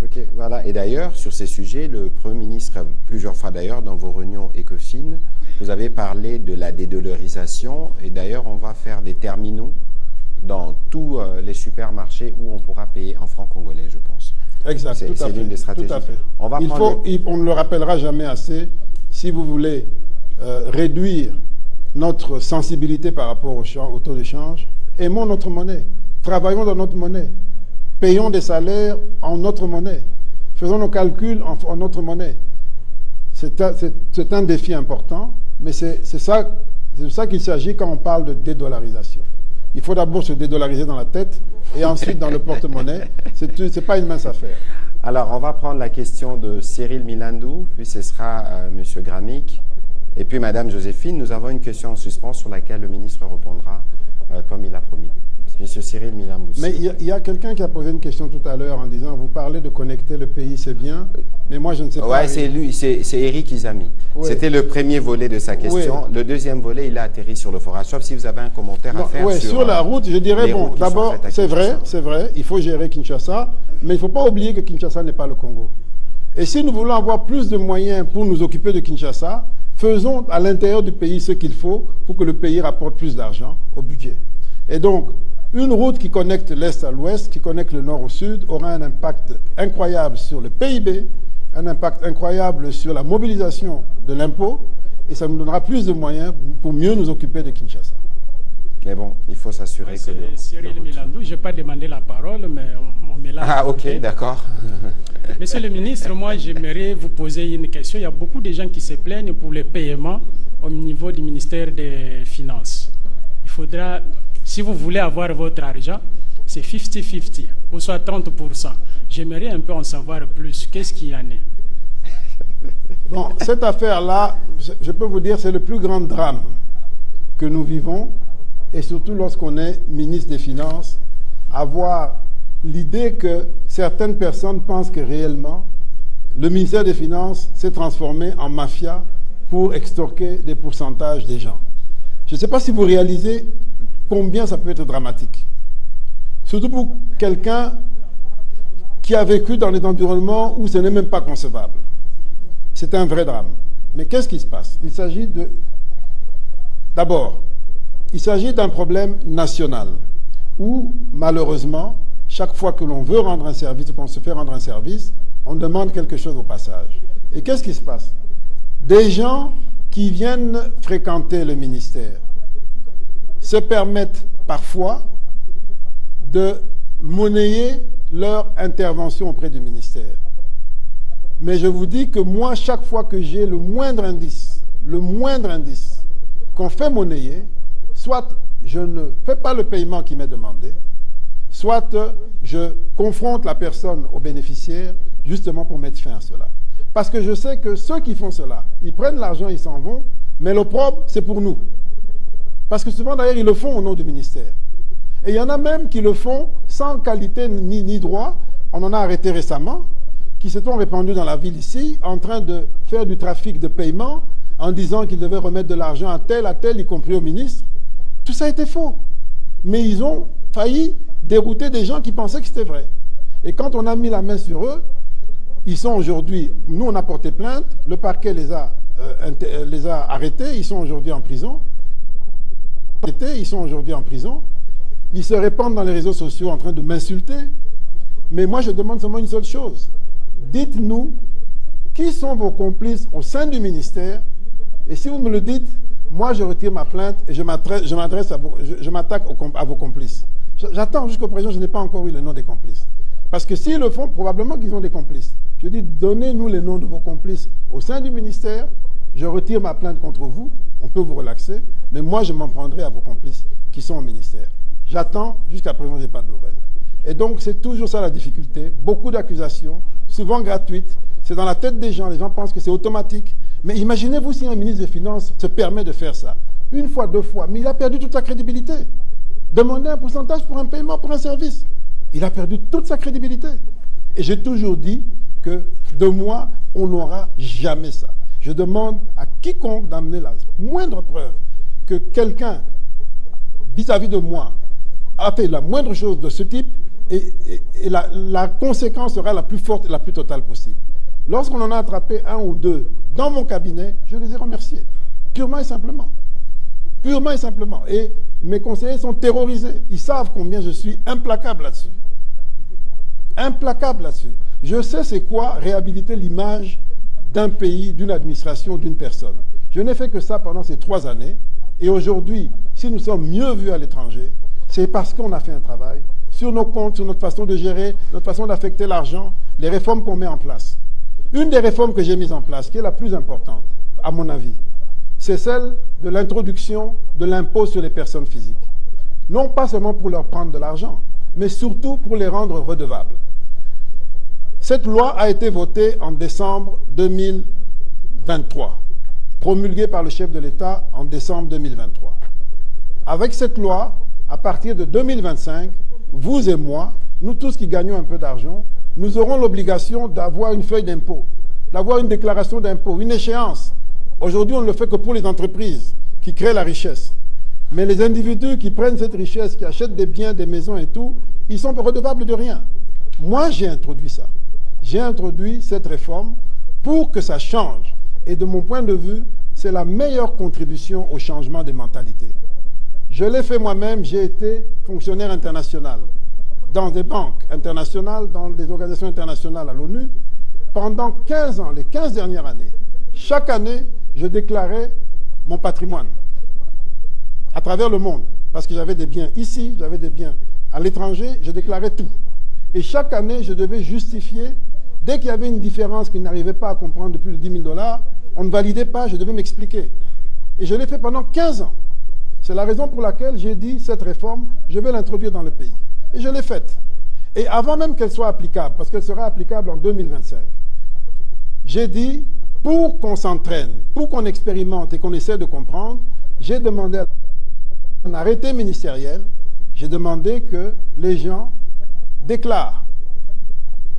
Ok, voilà. Et d'ailleurs, sur ces sujets, le Premier ministre, plusieurs fois d'ailleurs, dans vos réunions ECOFIN, vous avez parlé de la dédollarisation, et d'ailleurs, on va faire des terminaux dans tous les supermarchés où on pourra payer en francs congolais, je pense. Exact, tout à fait. C'est l'une des stratégies. Tout à fait. On ne le rappellera jamais assez, si vous voulez réduire notre sensibilité par rapport au taux de change, aimons notre monnaie, travaillons dans notre monnaie, payons des salaires en notre monnaie, faisons nos calculs en notre monnaie. C'est un défi important, mais c'est de ça qu'il s'agit quand on parle de dédollarisation. Il faut d'abord se dédollariser dans la tête et ensuite dans le porte-monnaie. Ce n'est pas une mince affaire. Alors, on va prendre la question de Cyril Milandou, puis ce sera M. Gramic, et puis Mme Joséphine. Nous avons une question en suspens sur laquelle le ministre répondra comme il a promis. M. Cyril Milandou. Mais il y a quelqu'un qui a posé une question tout à l'heure en disant, vous parlez de connecter le pays, c'est bien, mais moi je ne sais pas. Oui, c'est lui, c'est Eric Izami. Oui. C'était le premier volet de sa question. Oui. Le deuxième volet, il a atterri sur le forage. Sauf si vous avez un commentaire à faire sur la route, je dirais, bon, d'abord, c'est vrai, il faut gérer Kinshasa, mais il ne faut pas oublier que Kinshasa n'est pas le Congo. Et si nous voulons avoir plus de moyens pour nous occuper de Kinshasa, faisons à l'intérieur du pays ce qu'il faut pour que le pays rapporte plus d'argent au budget. Et donc, une route qui connecte l'Est à l'Ouest, qui connecte le Nord au Sud, aura un impact incroyable sur le PIB, un impact incroyable sur la mobilisation de l'impôt, et ça nous donnera plus de moyens pour mieux nous occuper de Kinshasa. Mais bon, il faut s'assurer que... C'est Cyril Milandou, je n'ai pas demandé la parole, mais on me l'a... Ah, ok, d'accord. Monsieur le ministre, moi j'aimerais vous poser une question. Il y a beaucoup de gens qui se plaignent pour les paiements au niveau du ministère des Finances. Il faudra, si vous voulez avoir votre argent, c'est 50-50, ou soit 30%. J'aimerais un peu en savoir plus. Qu'est-ce qu'il y en est? Bon, cette affaire-là, je peux vous dire, c'est le plus grand drame que nous vivons, et surtout lorsqu'on est ministre des Finances, avoir l'idée que certaines personnes pensent que réellement, le ministère des Finances s'est transformé en mafia pour extorquer des pourcentages des gens. Je ne sais pas si vous réalisez combien ça peut être dramatique. Surtout pour quelqu'un qui a vécu dans des environnements où ce n'est même pas concevable. C'est un vrai drame. Mais qu'est-ce qui se passe? Il s'agit de... D'abord, il s'agit d'un problème national où, malheureusement, chaque fois que l'on veut rendre un service, qu'on se fait rendre un service, on demande quelque chose au passage. Et qu'est-ce qui se passe? Des gens qui viennent fréquenter le ministère se permettent parfois de monnayer leur intervention auprès du ministère. Mais je vous dis que moi, chaque fois que j'ai le moindre indice qu'on fait monnayer, soit je ne fais pas le paiement qui m'est demandé, soit je confronte la personne au bénéficiaire justement pour mettre fin à cela. Parce que je sais que ceux qui font cela, ils prennent l'argent, ils s'en vont, mais l'opprobre, c'est pour nous. Parce que souvent, d'ailleurs, ils le font au nom du ministère. Et il y en a même qui le font sans qualité ni droit. On en a arrêté récemment, qui se sont répandus dans la ville ici, en train de faire du trafic de paiement, en disant qu'ils devaient remettre de l'argent à tel, y compris au ministre. Tout ça était faux. Mais ils ont failli dérouter des gens qui pensaient que c'était vrai. Et quand on a mis la main sur eux, ils sont aujourd'hui... Nous, on a porté plainte, le parquet les a arrêtés, ils sont aujourd'hui en prison. Ils se répandent dans les réseaux sociaux en train de m'insulter. Mais moi, je demande seulement une seule chose. Dites-nous qui sont vos complices au sein du ministère. Et si vous me le dites, moi, je retire ma plainte et je m'attaque à vos complices. J'attends jusqu'au présent, je n'ai pas encore eu le nom des complices. Parce que s'ils le font, probablement qu'ils ont des complices. Je dis, donnez-nous les noms de vos complices au sein du ministère. Je retire ma plainte contre vous. On peut vous relaxer. Mais moi, je m'en prendrai à vos complices qui sont au ministère. J'attends, jusqu'à présent, je n'ai pas de nouvelles. Et donc, c'est toujours ça la difficulté. Beaucoup d'accusations, souvent gratuites. C'est dans la tête des gens. Les gens pensent que c'est automatique. Mais imaginez-vous si un ministre des Finances se permet de faire ça. Une fois, deux fois. Mais il a perdu toute sa crédibilité. Demandez un pourcentage pour un paiement, pour un service. Il a perdu toute sa crédibilité. Et j'ai toujours dit que de moi, on n'aura jamais ça. Je demande à quiconque d'amener la moindre preuve que quelqu'un, vis-à-vis de moi, a fait la moindre chose de ce type, et la conséquence sera la plus forte et la plus totale possible. Lorsqu'on en a attrapé un ou deux dans mon cabinet, je les ai remerciés, purement et simplement. Purement et simplement. Et mes conseillers sont terrorisés. Ils savent combien je suis implacable là-dessus. Implacable là-dessus. Je sais c'est quoi réhabiliter l'image d'un pays, d'une administration, d'une personne. Je n'ai fait que ça pendant ces 3 années. Et aujourd'hui, si nous sommes mieux vus à l'étranger, c'est parce qu'on a fait un travail sur nos comptes, sur notre façon de gérer, notre façon d'affecter l'argent, les réformes qu'on met en place. Une des réformes que j'ai mises en place, qui est la plus importante, à mon avis, c'est celle de l'introduction de l'impôt sur les personnes physiques. Non pas seulement pour leur prendre de l'argent, mais surtout pour les rendre redevables. Cette loi a été votée en décembre 2023, promulguée par le chef de l'État en décembre 2023. Avec cette loi, à partir de 2025, vous et moi, nous tous qui gagnons un peu d'argent, nous aurons l'obligation d'avoir une feuille d'impôt, d'avoir une déclaration d'impôt, une échéance. Aujourd'hui, on ne le fait que pour les entreprises qui créent la richesse. Mais les individus qui prennent cette richesse, qui achètent des biens, des maisons et tout, ils sont redevables de rien. Moi, j'ai introduit ça. J'ai introduit cette réforme pour que ça change. Et de mon point de vue, c'est la meilleure contribution au changement des mentalités. Je l'ai fait moi-même, j'ai été fonctionnaire international dans des banques internationales, dans des organisations internationales à l'ONU. Pendant 15 ans, les 15 dernières années, chaque année, je déclarais mon patrimoine à travers le monde. Parce que j'avais des biens ici, j'avais des biens à l'étranger, je déclarais tout. Et chaque année, je devais justifier Dès qu'il y avait une différence qu'ils n'arrivaient pas à comprendre de plus de 10 000 $, on ne validait pas, je devais m'expliquer. Et je l'ai fait pendant 15 ans. C'est la raison pour laquelle j'ai dit, cette réforme, je vais l'introduire dans le pays. Et je l'ai faite. Et avant même qu'elle soit applicable, parce qu'elle sera applicable en 2025, j'ai dit, pour qu'on s'entraîne, pour qu'on expérimente et qu'on essaie de comprendre, j'ai demandé un arrêté ministériel, j'ai demandé que les gens déclarent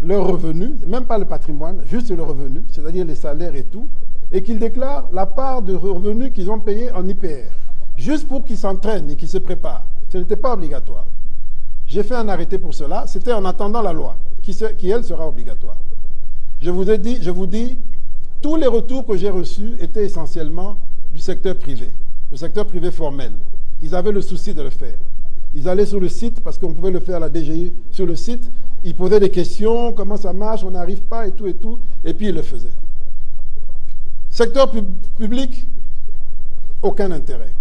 leurs revenus, même pas le patrimoine, juste le revenu, c'est-à-dire les salaires et tout, et qu'ils déclarent la part de revenus qu'ils ont payé en IPR, juste pour qu'ils s'entraînent et qu'ils se préparent. Ce n'était pas obligatoire. J'ai fait un arrêté pour cela, c'était en attendant la loi, qui elle sera obligatoire. Je vous dis, tous les retours que j'ai reçus étaient essentiellement du secteur privé, le secteur privé formel. Ils avaient le souci de le faire. Ils allaient sur le site, parce qu'on pouvait le faire à la DGI sur le site, ils posaient des questions, comment ça marche, on n'arrive pas, et tout, et puis ils le faisaient. Secteur public, aucun intérêt.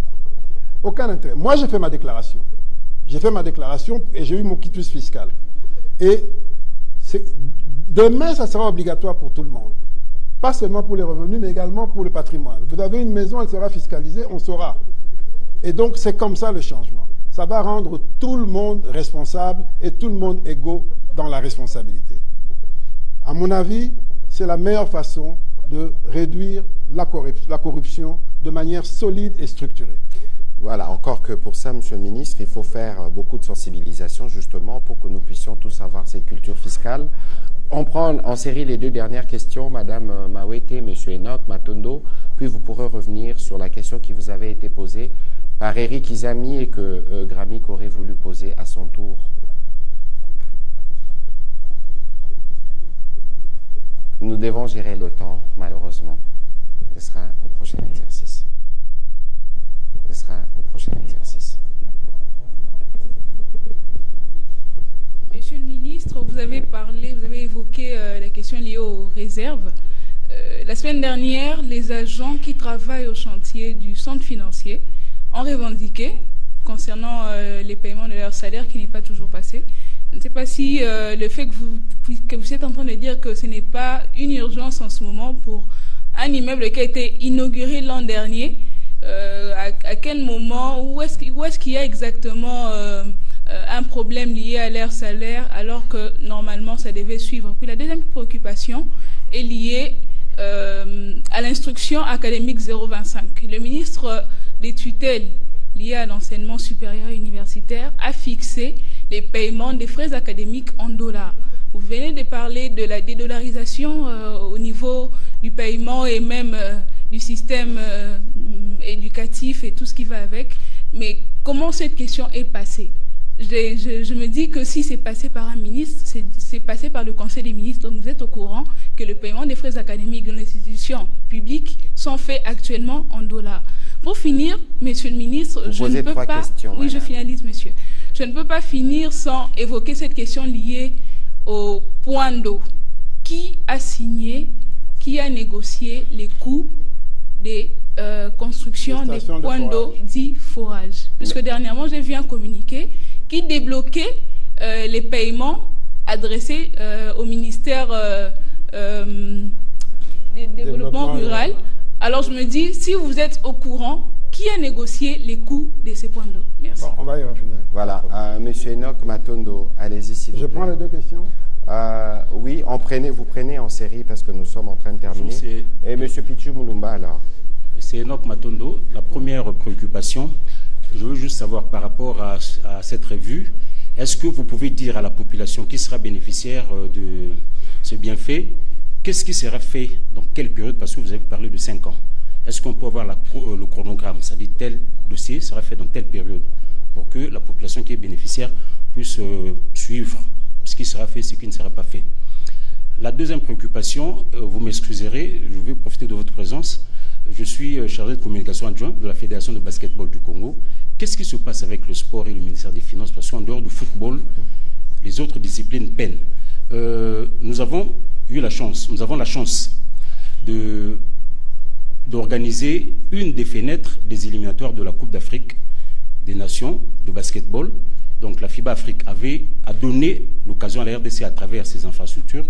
Aucun intérêt. Moi, j'ai fait ma déclaration. J'ai fait ma déclaration et j'ai eu mon quitus fiscal. Et demain, ça sera obligatoire pour tout le monde. Pas seulement pour les revenus, mais également pour le patrimoine. Vous avez une maison, elle sera fiscalisée, on saura. Et donc, c'est comme ça le changement. Ça va rendre tout le monde responsable et tout le monde égaux dans la responsabilité. À mon avis, c'est la meilleure façon de réduire la corruption de manière solide et structurée. Voilà, encore que pour ça, Monsieur le Ministre, il faut faire beaucoup de sensibilisation justement pour que nous puissions tous avoir cette culture fiscale. On prend en série les deux dernières questions, Madame Mawete, Monsieur Enoch Matondo, puis vous pourrez revenir sur la question qui vous avait été posée par Eric Izami et que Gramik aurait voulu poser à son tour. Nous devons gérer le temps, malheureusement. Ce sera au prochain exercice. Ce sera au prochain exercice. Monsieur le ministre, vous avez évoqué la question liée aux réserves. La semaine dernière, les agents qui travaillent au chantier du centre financier ont revendiqué concernant les paiements de leur salaire qui n'est pas toujours passé. Je ne sais pas si le fait que vous êtes en train de dire que ce n'est pas une urgence en ce moment pour un immeuble qui a été inauguré l'an dernier, à quel moment, où est-ce qu'il y a exactement un problème lié à leur salaire alors que normalement ça devait suivre. Puis la deuxième préoccupation est liée à l'instruction académique 025. Le ministre des tutelles liées à l'enseignement supérieur et universitaire a fixé les paiements des frais académiques en dollars. Vous venez de parler de la dédollarisation au niveau du paiement et même du système éducatif et tout ce qui va avec. Mais comment cette question est passée? Je me dis que si c'est passé par un ministre, c'est passé par le Conseil des ministres. Donc vous êtes au courant que le paiement des frais académiques dans les institutions publiques sont faits actuellement en dollars. Pour finir, Monsieur le ministre, je ne peux pas... Oui, je finalise, monsieur. Je ne peux pas finir sans évoquer cette question liée au point d'eau. Qui a signé, qui a négocié les coûts des constructions des points d'eau dits forages? Puisque dernièrement, j'ai vu un communiqué qui débloquait les paiements adressés au ministère du développement rural. Alors je me dis, si vous êtes au courant, qui a négocié les coûts de ces points d'eau? Merci. Bon, on va y revenir. Voilà, Monsieur Enoch Matondo, allez-y s'il vous plaît. Je prends les deux questions. Oui, vous prenez en série parce que nous sommes en train de terminer. Et Monsieur Pichu Moulumba alors. C'est Enoch Matondo. La première préoccupation, je veux juste savoir par rapport à cette revue, est-ce que vous pouvez dire à la population qui sera bénéficiaire de ce bienfait, qu'est-ce qui sera fait dans quelle période? Parce que vous avez parlé de 5 ans. Est-ce qu'on peut avoir le chronogramme? C'est-à-dire tel dossier sera fait dans telle période pour que la population qui est bénéficiaire puisse suivre ce qui sera fait, ce qui ne sera pas fait. La deuxième préoccupation, vous m'excuserez, je vais profiter de votre présence. Je suis chargé de communication adjoint de la Fédération de basketball du Congo. Qu'est-ce qui se passe avec le sport et le ministère des Finances? Parce qu'en dehors du football, les autres disciplines peinent. Nous avons la chance d'organiser une des fenêtres des éliminatoires de la Coupe d'Afrique des Nations de basketball. Donc la FIBA Afrique a donné l'occasion à la RDC à travers ses infrastructures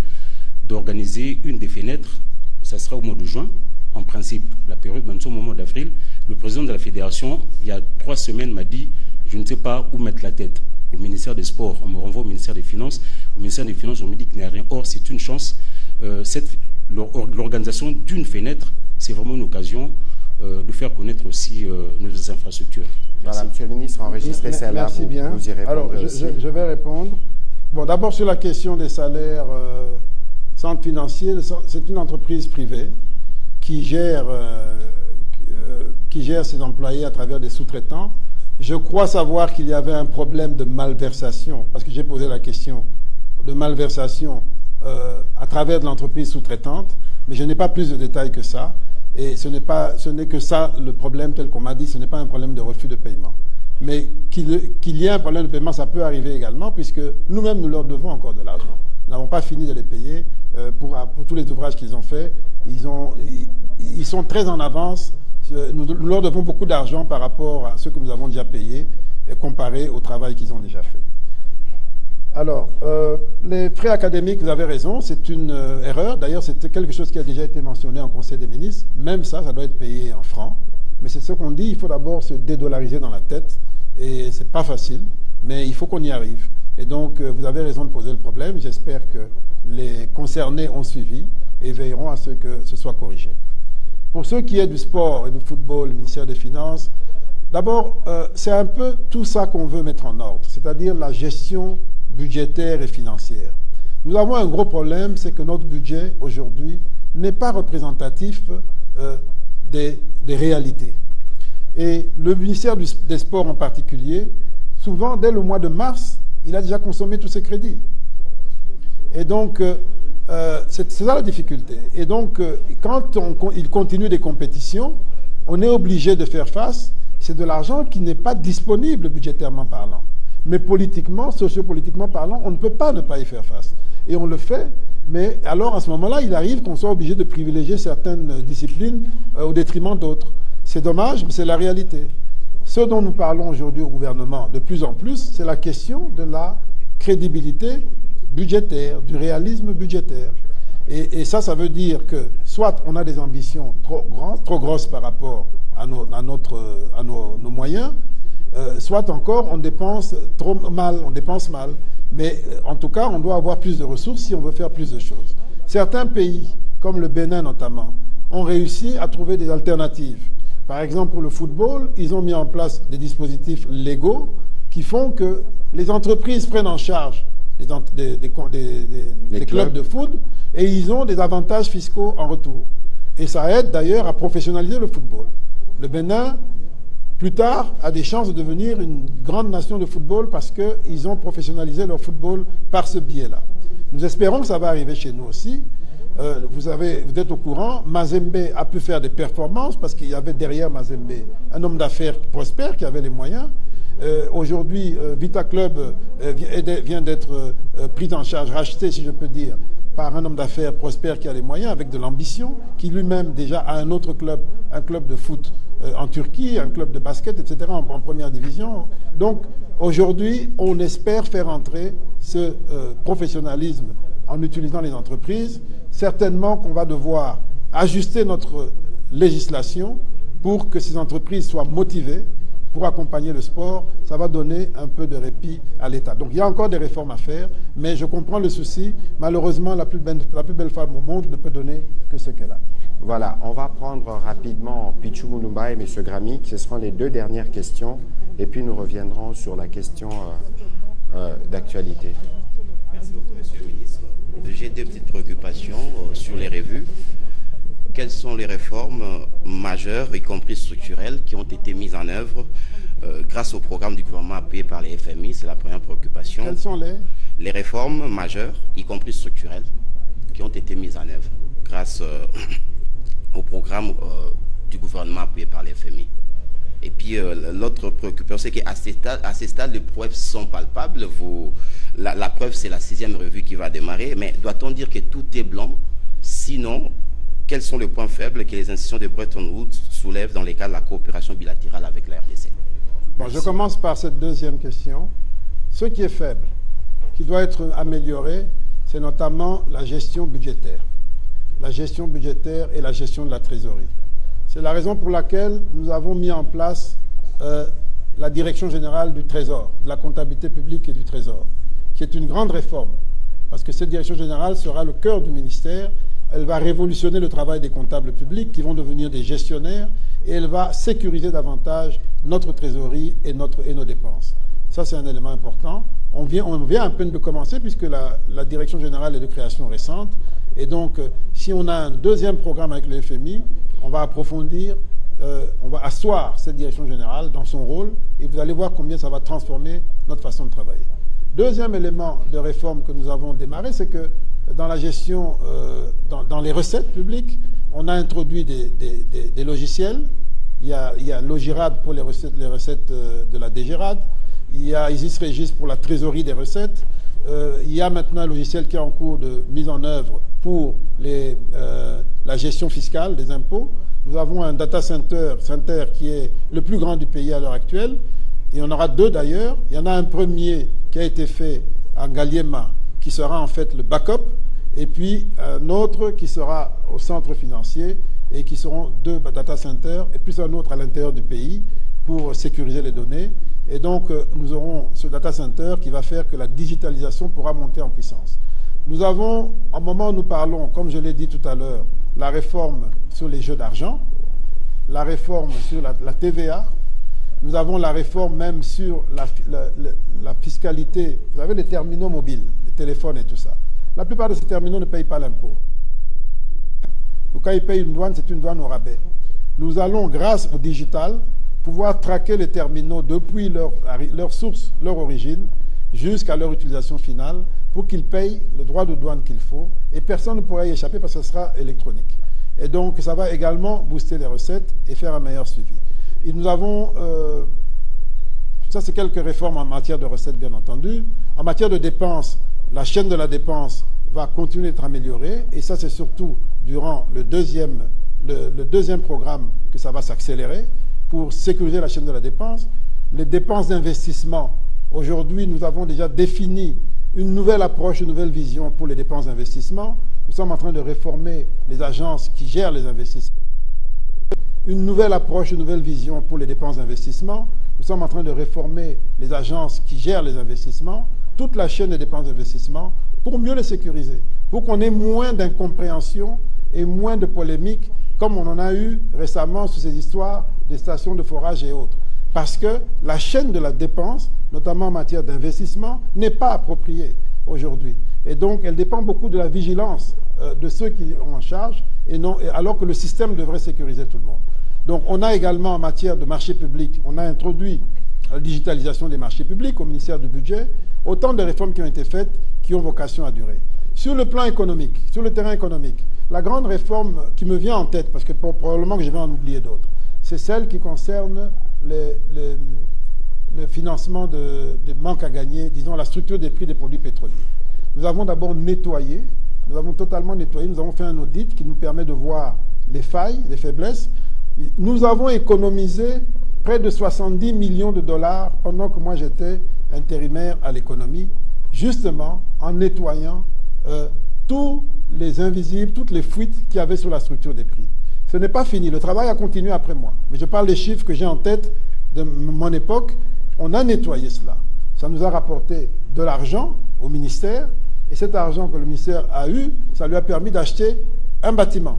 d'organiser une des fenêtres, ça sera au mois de juin, en principe, la période, même au mois d'avril. Le président de la fédération, il y a 3 semaines, m'a dit, je ne sais pas où mettre la tête. Au ministère des Sports, on me renvoie au ministère des Finances. Au ministère des Finances, on me dit qu'il n'y a rien. Or, c'est une chance. L'organisation d'une fenêtre, c'est vraiment une occasion de faire connaître aussi nos infrastructures. Voilà, Monsieur le ministre, enregistrez celle-là. Merci bien. Vous y répondrez. Alors, je vais répondre. Bon, d'abord sur la question des salaires centre financier, c'est une entreprise privée qui gère ses employés à travers des sous-traitants. Je crois savoir qu'il y avait un problème de malversation, parce que j'ai posé la question de malversation à travers de l'entreprise sous-traitante, mais je n'ai pas plus de détails que ça. Et ce n'est que ça le problème tel qu'on m'a dit, ce n'est pas un problème de refus de paiement. Mais qu'il y ait un problème de paiement, ça peut arriver également, puisque nous-mêmes, nous leur devons encore de l'argent. Nous n'avons pas fini de les payer pour tous les ouvrages qu'ils ont faits. Ils sont très en avance. Nous leur devons beaucoup d'argent par rapport à ce que nous avons déjà payé, comparé au travail qu'ils ont déjà fait. Alors, les frais académiques, vous avez raison, c'est une erreur. D'ailleurs, c'est quelque chose qui a déjà été mentionné en Conseil des ministres. Même ça doit être payé en francs. Mais c'est ce qu'on dit, il faut d'abord se dédollariser dans la tête. Et c'est pas facile, mais il faut qu'on y arrive. Et donc, vous avez raison de poser le problème. J'espère que les concernés ont suivi et veilleront à ce que ce soit corrigé. Pour ce qui est du sport et du football, le ministère des Finances, d'abord, c'est un peu tout ça qu'on veut mettre en ordre, c'est-à-dire la gestion budgétaire et financière. Nous avons un gros problème, c'est que notre budget, aujourd'hui, n'est pas représentatif des réalités. Et le ministère des Sports en particulier, souvent, dès le mois de mars, il a déjà consommé tous ses crédits. Et donc, c'est ça la difficulté. Et donc, quand il continue des compétitions, on est obligé de faire face. C'est de l'argent qui n'est pas disponible budgétairement parlant. Mais politiquement, sociopolitiquement parlant, on ne peut pas ne pas y faire face. Et on le fait, mais alors à ce moment-là, il arrive qu'on soit obligé de privilégier certaines disciplines au détriment d'autres. C'est dommage, mais c'est la réalité. Ce dont nous parlons aujourd'hui au gouvernement de plus en plus, c'est la question de la crédibilité budgétaire, du réalisme budgétaire. Et ça veut dire que soit on a des ambitions trop grosses par rapport à nos moyens, soit encore on dépense trop mal, on dépense mal. Mais en tout cas, on doit avoir plus de ressources si on veut faire plus de choses. Certains pays, comme le Bénin notamment, ont réussi à trouver des alternatives. Par exemple, pour le football, ils ont mis en place des dispositifs légaux qui font que les entreprises prennent en charge des clubs de foot et ils ont des avantages fiscaux en retour. Et ça aide d'ailleurs à professionnaliser le football. Le Bénin, plus tard, a des chances de devenir une grande nation de football parce qu'ils ont professionnalisé leur football par ce biais-là. Nous espérons que ça va arriver chez nous aussi. Vous êtes au courant, Mazembe a pu faire des performances parce qu'il y avait derrière Mazembe un homme d'affaires prospère qui avait les moyens. Aujourd'hui, Vita Club vient d'être pris en charge, racheté, si je peux dire, par un homme d'affaires prospère qui a les moyens, avec de l'ambition, qui lui-même déjà a un autre club, un club de foot en Turquie, un club de basket, etc., en première division. Donc, aujourd'hui, on espère faire entrer ce professionnalisme en utilisant les entreprises. Certainement qu'on va devoir ajuster notre législation pour que ces entreprises soient motivées pour accompagner le sport. Ça va donner un peu de répit à l'État. Donc il y a encore des réformes à faire, mais je comprends le souci. Malheureusement, la plus belle femme au monde ne peut donner que ce qu'elle a. Voilà, on va prendre rapidement Pichou Moulumba et M. Gramik. Ce seront les 2 dernières questions. Et puis nous reviendrons sur la question d'actualité. Merci beaucoup, M. le ministre. J'ai 2 petites préoccupations sur les revues. Quelles sont les réformes majeures, y compris structurelles, qui ont été mises en œuvre grâce au programme du gouvernement appuyé par les FMI? C'est la première préoccupation. Quelles sont les réformes majeures, y compris structurelles, qui ont été mises en œuvre grâce au programme du gouvernement appuyé par les FMI? Et puis l'autre préoccupation, c'est qu'à ces stades, les preuves sont palpables. La preuve, c'est la 6e revue qui va démarrer. Mais doit-on dire que tout est blanc? Sinon, quels sont les points faibles que les institutions de Bretton Woods soulèvent dans les cas de la coopération bilatérale avec la RDC? Bon, je commence par cette 2e question. Ce qui est faible, qui doit être amélioré, c'est notamment la gestion budgétaire. La gestion budgétaire et la gestion de la trésorerie. C'est la raison pour laquelle nous avons mis en place la Direction générale du Trésor, de la comptabilité publique et du Trésor, qui est une grande réforme, parce que cette Direction générale sera le cœur du ministère. Elle va révolutionner le travail des comptables publics qui vont devenir des gestionnaires, et elle va sécuriser davantage notre trésorerie et nos dépenses. Ça, c'est un élément important. On vient à peine de commencer, puisque la Direction générale est de création récente. Et donc, si on a un deuxième programme avec le FMI, on va approfondir, on va asseoir cette Direction générale dans son rôle, et vous allez voir combien ça va transformer notre façon de travailler. Deuxième élément de réforme que nous avons démarré, c'est que dans la gestion, dans les recettes publiques, on a introduit des logiciels. Il y a Logirad pour les recettes de la DGRAD. Il y a Isis Regis pour la trésorerie des recettes. Il y a maintenant un logiciel qui est en cours de mise en œuvre pour la gestion fiscale des impôts. Nous avons un data center qui est le plus grand du pays à l'heure actuelle. Il y en aura deux d'ailleurs. Il y en a un premier qui a été fait à Ngaliema, qui sera en fait le backup, et puis un autre qui sera au centre financier, et qui seront deux data centers, et puis un autre à l'intérieur du pays pour sécuriser les données. Et donc, nous aurons ce data center qui va faire que la digitalisation pourra monter en puissance. Nous avons, au moment où nous parlons, comme je l'ai dit tout à l'heure, la réforme sur les jeux d'argent, la réforme sur la TVA, nous avons la réforme même sur la fiscalité. Vous savez, les terminaux mobiles, les téléphones et tout ça. La plupart de ces terminaux ne payent pas l'impôt. Donc, quand ils payent une douane, c'est une douane au rabais. Nous allons, grâce au digital, pouvoir traquer les terminaux depuis leur source, leur origine, jusqu'à leur utilisation finale, pour qu'ils payent le droit de douane qu'il faut, et personne ne pourra y échapper parce que ce sera électronique. Et donc, ça va également booster les recettes et faire un meilleur suivi. Et nous avons, ça c'est quelques réformes en matière de recettes, bien entendu. En matière de dépenses, la chaîne de la dépense va continuer d'être améliorée, et ça c'est surtout durant le deuxième programme que ça va s'accélérer pour sécuriser la chaîne de la dépense. Les dépenses d'investissement, aujourd'hui nous avons déjà défini une nouvelle approche, une nouvelle vision pour les dépenses d'investissement. Nous sommes en train de réformer les agences qui gèrent les investissements. Une nouvelle approche, une nouvelle vision pour les dépenses d'investissement. Nous sommes en train de réformer les agences qui gèrent les investissements, toute la chaîne des dépenses d'investissement, pour mieux les sécuriser, pour qu'on ait moins d'incompréhension et moins de polémiques, comme on en a eu récemment sur ces histoires des stations de forage et autres. Parce que la chaîne de la dépense, notamment en matière d'investissement, n'est pas appropriée aujourd'hui. Et donc, elle dépend beaucoup de la vigilance de ceux qui ont en charge, alors que le système devrait sécuriser tout le monde. Donc, on a également en matière de marché public, on a introduit la digitalisation des marchés publics au ministère du Budget, autant de réformes qui ont été faites, qui ont vocation à durer. Sur le plan économique, sur le terrain économique, la grande réforme qui me vient en tête, parce que probablement que je vais en oublier d'autres, c'est celle qui concerne le financement des manques à gagner, disons la structure des prix des produits pétroliers. Nous avons d'abord nettoyé, nous avons totalement nettoyé, nous avons fait un audit qui nous permet de voir les failles, les faiblesses. Nous avons économisé près de 70 millions de dollars pendant que moi j'étais intérimaire à l'économie, justement en nettoyant tous les invisibles, toutes les fuites qu'il y avait sur la structure des prix. Ce n'est pas fini, le travail a continué après moi. Mais je parle des chiffres que j'ai en tête de mon époque. On a nettoyé cela. Ça nous a rapporté de l'argent au ministère, et cet argent que le ministère a eu, ça lui a permis d'acheter un bâtiment.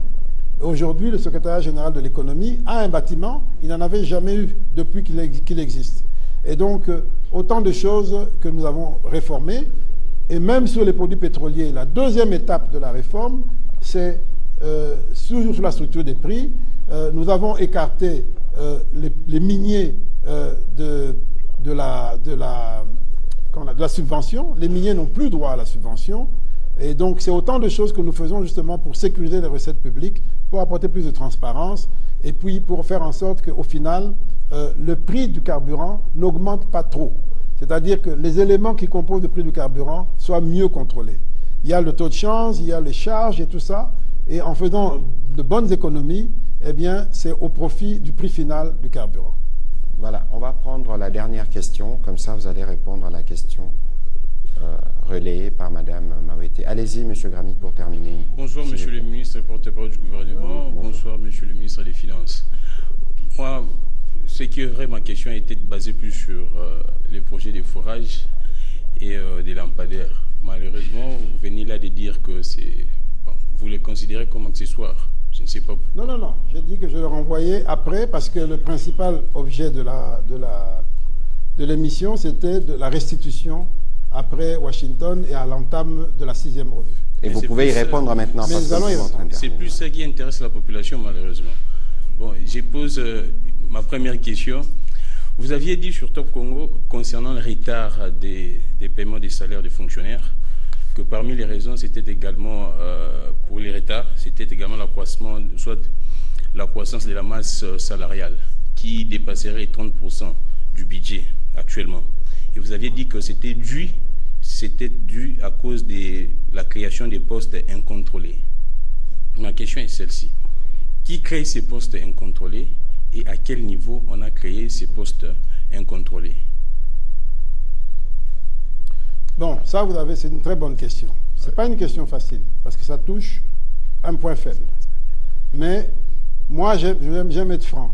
Aujourd'hui, le secrétariat général de l'économie a un bâtiment, il n'en avait jamais eu depuis qu'il existe. Et donc, autant de choses que nous avons réformées, et même sur les produits pétroliers, la deuxième étape de la réforme, c'est sur la structure des prix. Nous avons écarté les miniers de la subvention. Les miniers n'ont plus droit à la subvention. Et donc, c'est autant de choses que nous faisons justement pour sécuriser les recettes publiques, pour apporter plus de transparence, et puis pour faire en sorte qu'au final, le prix du carburant n'augmente pas trop. C'est-à-dire que les éléments qui composent le prix du carburant soient mieux contrôlés. Il y a le taux de change, il y a les charges et tout ça. Et en faisant de bonnes économies, eh bien, c'est au profit du prix final du carburant. Voilà, on va prendre la dernière question. Comme ça, vous allez répondre à la question relayé par Madame Mawete. Allez-y, Monsieur Gramy, pour terminer. Bonsoir, Monsieur le ministre, porte-parole du gouvernement. Bonsoir, Monsieur le ministre des Finances. Moi, ce qui est vrai, ma question a été basée plus sur les projets de forage et des lampadaires. Malheureusement, vous venez là de dire que vous les considérez comme accessoires. Je ne sais pas pourquoi. Non. J'ai dit que je le renvoyais après parce que le principal objet de l'émission, c'était de la restitution après Washington et à l'entame de la 6e revue. Et vous pouvez y répondre maintenant. C'est plus ça qui intéresse la population, malheureusement. Bon, je pose ma première question. Vous aviez dit sur Top Congo, concernant le retard des paiements des salaires des fonctionnaires, que parmi les raisons, c'était également, pour les retards, c'était également l'accroissement, soit la croissance de la masse salariale, qui dépasserait 30% du budget actuellement. Et vous aviez dit que c'était dû à cause de la création des postes incontrôlés. Ma question est celle-ci. Qui crée ces postes incontrôlés et à quel niveau on a créé ces postes incontrôlés? Bon, ça, c'est une très bonne question. Ce n'est pas une question facile, parce que ça touche un point faible. Mais moi, j'aime être franc.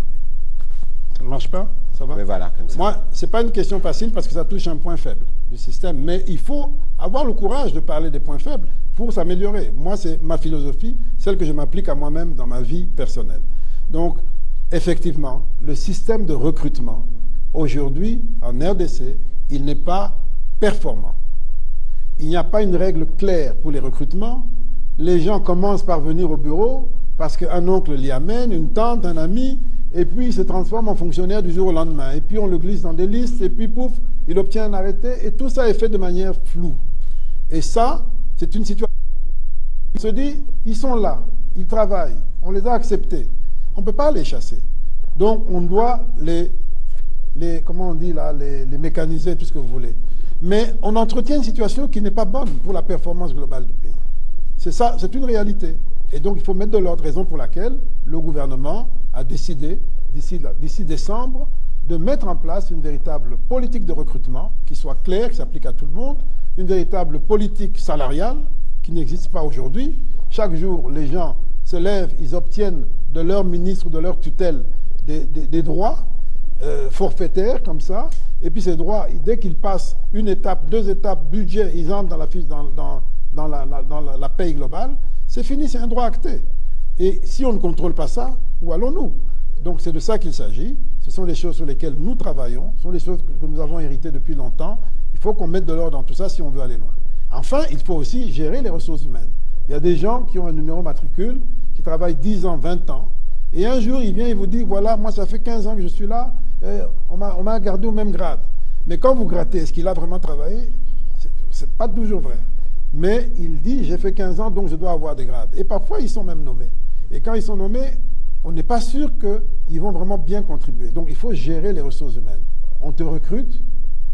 Ça ne marche pas? Ça va? Mais voilà, comme ça. Moi, ce n'est pas une question facile, parce que ça touche un point faible du système. Mais il faut avoir le courage de parler des points faibles pour s'améliorer. Moi, c'est ma philosophie, celle que je m'applique à moi-même dans ma vie personnelle. Donc, effectivement, le système de recrutement, aujourd'hui, en RDC, il n'est pas performant. Il n'y a pas une règle claire pour les recrutements. Les gens commencent par venir au bureau parce qu'un oncle l'y amène, une tante, un ami, et puis il se transforme en fonctionnaire du jour au lendemain. Et puis on le glisse dans des listes, et puis pouf, il obtient un arrêté, et tout ça est fait de manière floue. Et ça, c'est une situation. On se dit, ils sont là, ils travaillent, on les a acceptés. On ne peut pas les chasser. Donc on doit comment on dit là, les mécaniser, tout ce que vous voulez. Mais on entretient une situation qui n'est pas bonne pour la performance globale du pays. C'est ça, c'est une réalité. Et donc il faut mettre de l'ordre, raison pour laquelle le gouvernement a décidé, d'ici décembre, de mettre en place une véritable politique de recrutement qui soit claire, qui s'applique à tout le monde, une véritable politique salariale qui n'existe pas aujourd'hui. Chaque jour, les gens se lèvent, ils obtiennent de leur ministre, de leur tutelle, des droits forfaitaires comme ça. Et puis ces droits, dès qu'ils passent une étape, 2 étapes, budget, ils entrent dans la fiche, dans la paye globale, c'est fini, c'est un droit acté. Et si on ne contrôle pas ça, où allons-nous? Donc c'est de ça qu'il s'agit. Ce sont les choses sur lesquelles nous travaillons, ce sont les choses que nous avons héritées depuis longtemps. Il faut qu'on mette de l'ordre dans tout ça si on veut aller loin. Enfin, il faut aussi gérer les ressources humaines. Il y a des gens qui ont un numéro matricule, qui travaillent 10 ans, 20 ans, et un jour, il vient et vous dit, voilà, moi ça fait 15 ans que je suis là, on m'a gardé au même grade. Mais quand vous grattez, est-ce qu'il a vraiment travaillé? C'est pas toujours vrai. Mais il dit, j'ai fait 15 ans, donc je dois avoir des grades. Et parfois, ils sont même nommés. Et quand ils sont nommés, on n'est pas sûr qu'ils vont vraiment bien contribuer. Donc, il faut gérer les ressources humaines. On te recrute,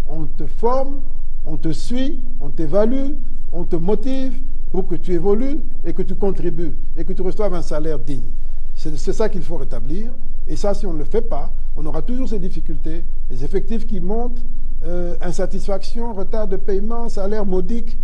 on te forme, on te suit, on t'évalue, on te motive pour que tu évolues et que tu contribues et que tu reçoives un salaire digne. C'est ça qu'il faut rétablir. Et ça, si on ne le fait pas, on aura toujours ces difficultés, les effectifs qui montent, insatisfaction, retard de paiement, salaire modique.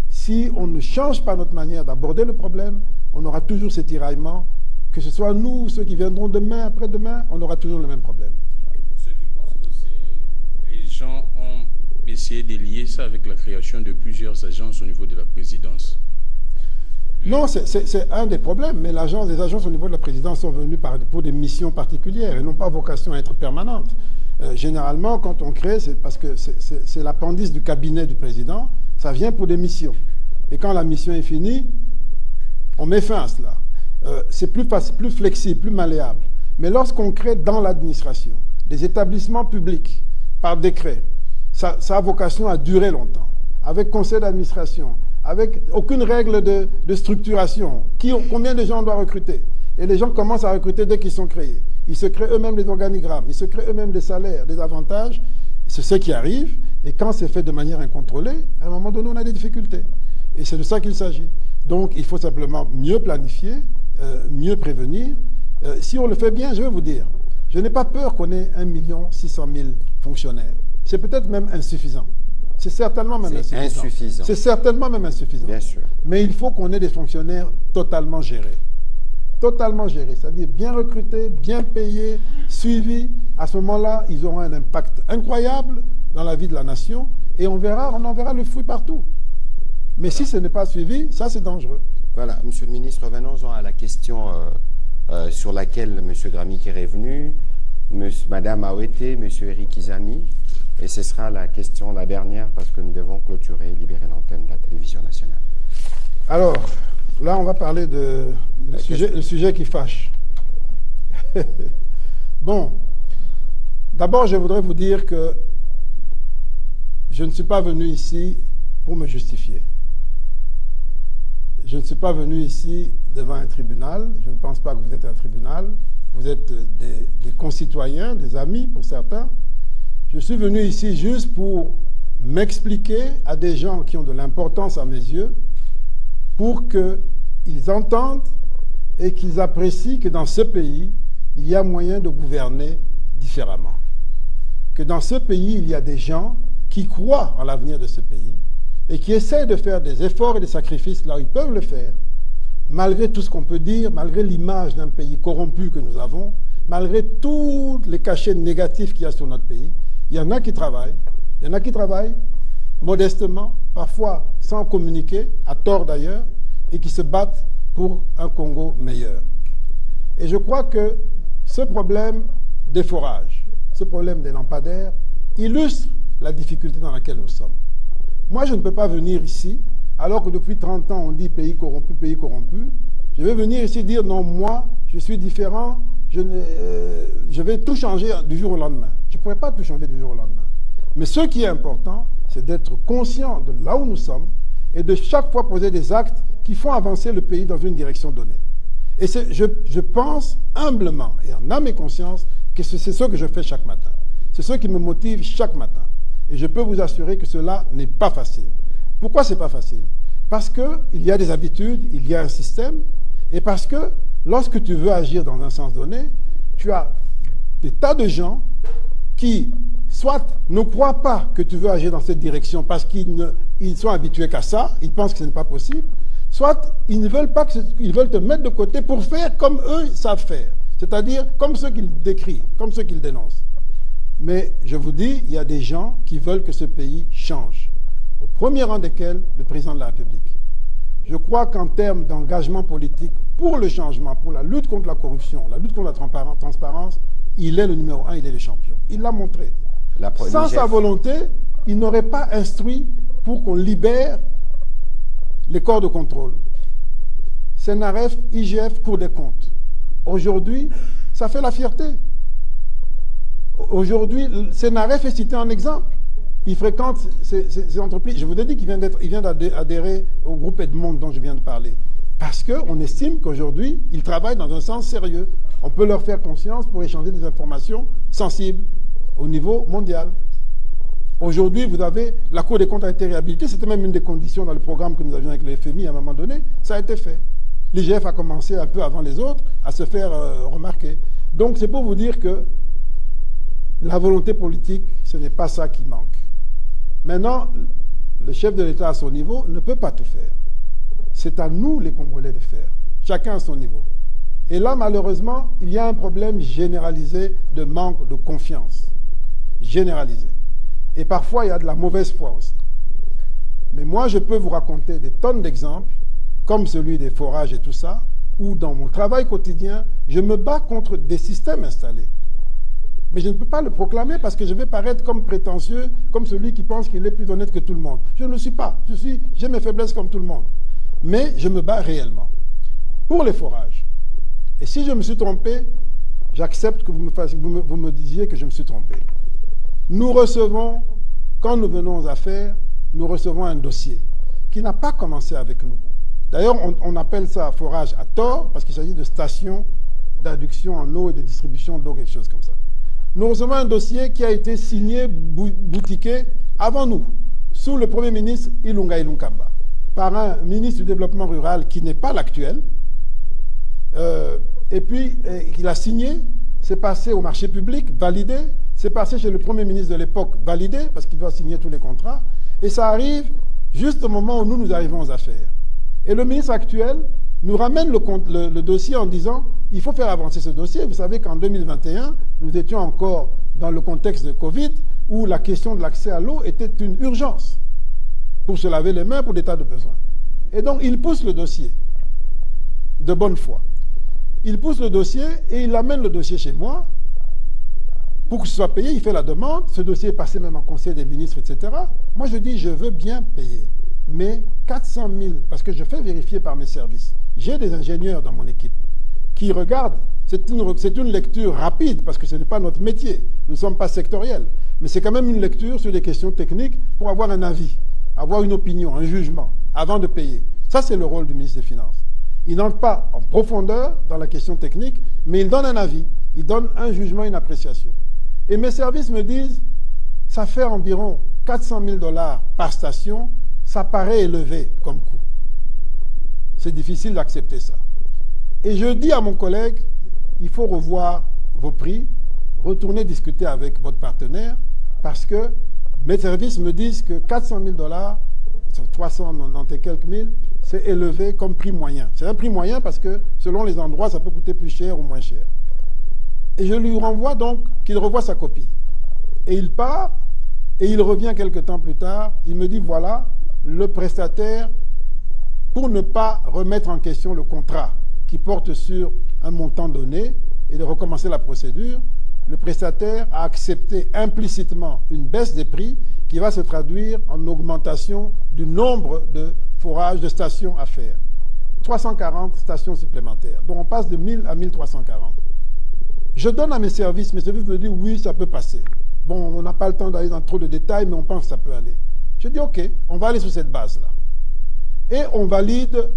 Si on ne change pas notre manière d'aborder le problème, on aura toujours ces tiraillements. Que ce soit nous ou ceux qui viendront demain, après-demain, on aura toujours le même problème. Et pour ceux qui pensent que les gens ont essayé de lier ça avec la création de plusieurs agences au niveau de la présidence. Non, c'est un des problèmes, mais les agences au niveau de la présidence sont venues pour des missions particulières et n'ont pas vocation à être permanentes. Généralement, quand on crée, c'est parce que c'est l'appendice du cabinet du président, ça vient pour des missions. Et quand la mission est finie, on met fin à cela. C'est plus flexible, plus malléable. Mais lorsqu'on crée dans l'administration des établissements publics par décret, ça a vocation à durer longtemps, avec conseil d'administration, avec aucune règle de structuration. Combien de gens on doit recruter? Et les gens commencent à recruter dès qu'ils sont créés. Ils se créent eux-mêmes des organigrammes, ils se créent eux-mêmes des salaires, des avantages. C'est ce qui arrive. Et quand c'est fait de manière incontrôlée, à un moment donné, on a des difficultés. Et c'est de ça qu'il s'agit. Donc, il faut simplement mieux planifier, mieux prévenir. Si on le fait bien, je vais vous dire, je n'ai pas peur qu'on ait 1 600 000 fonctionnaires. C'est peut-être même insuffisant. C'est certainement même insuffisant. C'est certainement même insuffisant. Bien sûr. Mais il faut qu'on ait des fonctionnaires totalement gérés. Totalement gérés, c'est-à-dire bien recrutés, bien payés, suivis. À ce moment-là, ils auront un impact incroyable dans la vie de la nation et on en verra le fruit partout. Mais si ce n'est pas suivi, ça c'est dangereux. Voilà, Monsieur le ministre, revenons-en à la question sur laquelle M. Gramik est revenu, Mme Awete, M. Eric Izami, et ce sera la question, la dernière, parce que nous devons clôturer et libérer l'antenne de la télévision nationale. Alors, là on va parler le sujet qui fâche. Bon, d'abord je voudrais vous dire que je ne suis pas venu ici pour me justifier. Je ne suis pas venu ici devant un tribunal. Je ne pense pas que vous êtes un tribunal. Vous êtes des concitoyens, des amis pour certains. Je suis venu ici juste pour m'expliquer à des gens qui ont de l'importance à mes yeux, pour qu'ils entendent et qu'ils apprécient que dans ce pays, il y a moyen de gouverner différemment. Que dans ce pays, il y a des gens qui croient en l'avenir de ce pays et qui essaient de faire des efforts et des sacrifices là où ils peuvent le faire, malgré tout ce qu'on peut dire, malgré l'image d'un pays corrompu que nous avons, malgré tous les cachets négatifs qu'il y a sur notre pays. Il y en a qui travaillent, modestement, parfois sans communiquer, à tort d'ailleurs, et qui se battent pour un Congo meilleur. Et je crois que ce problème des forages, ce problème des lampadaires, illustre la difficulté dans laquelle nous sommes. Moi, je ne peux pas venir ici, alors que depuis 30 ans, on dit pays corrompu, pays corrompu. Je vais venir ici dire, non, moi, je suis différent, je vais tout changer du jour au lendemain. Je ne pourrais pas tout changer du jour au lendemain. Mais ce qui est important, c'est d'être conscient de là où nous sommes et de chaque fois poser des actes qui font avancer le pays dans une direction donnée. Et je pense humblement et en âme et conscience que c'est ce que je fais chaque matin. C'est ce qui me motive chaque matin. Et je peux vous assurer que cela n'est pas facile. Pourquoi ce n'est pas facile? Parce qu'il y a des habitudes, il y a un système, et parce que lorsque tu veux agir dans un sens donné, tu as des tas de gens qui, soit ne croient pas que tu veux agir dans cette direction parce qu'ils sont habitués qu'à ça, ils pensent que ce n'est pas possible, soit ils ne veulent pas ils veulent te mettre de côté pour faire comme eux savent faire, c'est-à-dire comme ceux qu'ils décrivent, comme ceux qu'ils dénoncent. Mais je vous dis, il y a des gens qui veulent que ce pays change, au premier rang desquels le président de la République. Je crois qu'en termes d'engagement politique pour le changement, pour la lutte contre la corruption, la lutte contre la transparence, il est le numéro 1, il est le champion. Il l'a montré. Sans sa volonté, il n'aurait pas instruit pour qu'on libère les corps de contrôle. CNRF, IGF, Cour des comptes. Aujourd'hui, ça fait la fierté. Aujourd'hui, CNRF est cité en exemple. Il fréquente ces entreprises. Je vous ai dit qu'il vient d'adhérer au groupe Edmond dont je viens de parler. Parce qu'on estime qu'aujourd'hui, ils travaillent dans un sens sérieux. On peut leur faire confiance pour échanger des informations sensibles au niveau mondial. Aujourd'hui, vous avez la Cour des comptes a été réhabilitée. C'était même une des conditions dans le programme que nous avions avec le FMI à un moment donné. Ça a été fait. L'IGF a commencé un peu avant les autres à se faire remarquer. Donc c'est pour vous dire que la volonté politique, ce n'est pas ça qui manque. Maintenant, le chef de l'État à son niveau ne peut pas tout faire. C'est à nous, les Congolais, de faire. Chacun à son niveau. Et là, malheureusement, il y a un problème généralisé de manque de confiance. Généralisé. Et parfois, il y a de la mauvaise foi aussi. Mais moi, je peux vous raconter des tonnes d'exemples, comme celui des forages et tout ça, où dans mon travail quotidien, je me bats contre des systèmes installés. Mais je ne peux pas le proclamer parce que je vais paraître comme prétentieux, comme celui qui pense qu'il est plus honnête que tout le monde. Je ne le suis pas. J'ai mes faiblesses comme tout le monde. Mais je me bats réellement. Pour les forages. Et si je me suis trompé, j'accepte que vous me disiez que je me suis trompé. Nous recevons, quand nous venons aux affaires, nous recevons un dossier qui n'a pas commencé avec nous. D'ailleurs, on appelle ça forage à tort parce qu'il s'agit de stations d'adduction en eau et de distribution d'eau, quelque chose comme ça. Nous recevons un dossier qui a été signé, boutiqué, avant nous, sous le Premier ministre Ilunga Ilunkamba, par un ministre du Développement rural qui n'est pas l'actuel. Et puis, il a signé, c'est passé au marché public, validé, c'est passé chez le Premier ministre de l'époque, validé, parce qu'il doit signer tous les contrats. Et ça arrive juste au moment où nous arrivons aux affaires. Et le ministre actuel nous ramène le dossier en disant il faut faire avancer ce dossier. Vous savez qu'en 2021, nous étions encore dans le contexte de Covid où la question de l'accès à l'eau était une urgence pour se laver les mains pour des tas de besoins. Et donc, il pousse le dossier de bonne foi. Il pousse le dossier et il amène le dossier chez moi pour que ce soit payé. Il fait la demande. Ce dossier est passé même en conseil des ministres, etc. Moi, je dis, je veux bien payer. Mais 400 000, parce que je fais vérifier par mes services. J'ai des ingénieurs dans mon équipe qui regardent. C'est une lecture rapide parce que ce n'est pas notre métier. Nous ne sommes pas sectoriels. Mais c'est quand même une lecture sur des questions techniques pour avoir un avis, avoir une opinion, un jugement, avant de payer. Ça, c'est le rôle du ministre des Finances. Il n'entre pas en profondeur dans la question technique, mais il donne un avis, il donne un jugement, une appréciation. Et mes services me disent, ça fait environ 400 000 $ par station, ça paraît élevé comme coût. C'est difficile d'accepter ça. Et je dis à mon collègue, il faut revoir vos prix, retourner discuter avec votre partenaire, parce que mes services me disent que 400 000 $, 390 et quelques mille, c'est élevé comme prix moyen. C'est un prix moyen parce que selon les endroits, ça peut coûter plus cher ou moins cher. Et je lui renvoie donc qu'il revoie sa copie. Et il part, et il revient quelques temps plus tard, il me dit, voilà, le prestataire, pour ne pas remettre en question le contrat qui porte sur un montant donné et de recommencer la procédure, le prestataire a accepté implicitement une baisse des prix qui va se traduire en augmentation du nombre de forages, de stations à faire. 340 stations supplémentaires, donc on passe de 1000 à 1340. Je donne à mes services me disent oui, ça peut passer. Bon, on n'a pas le temps d'aller dans trop de détails, mais on pense que ça peut aller. Je dis ok, on va aller sur cette base-là. Et on valide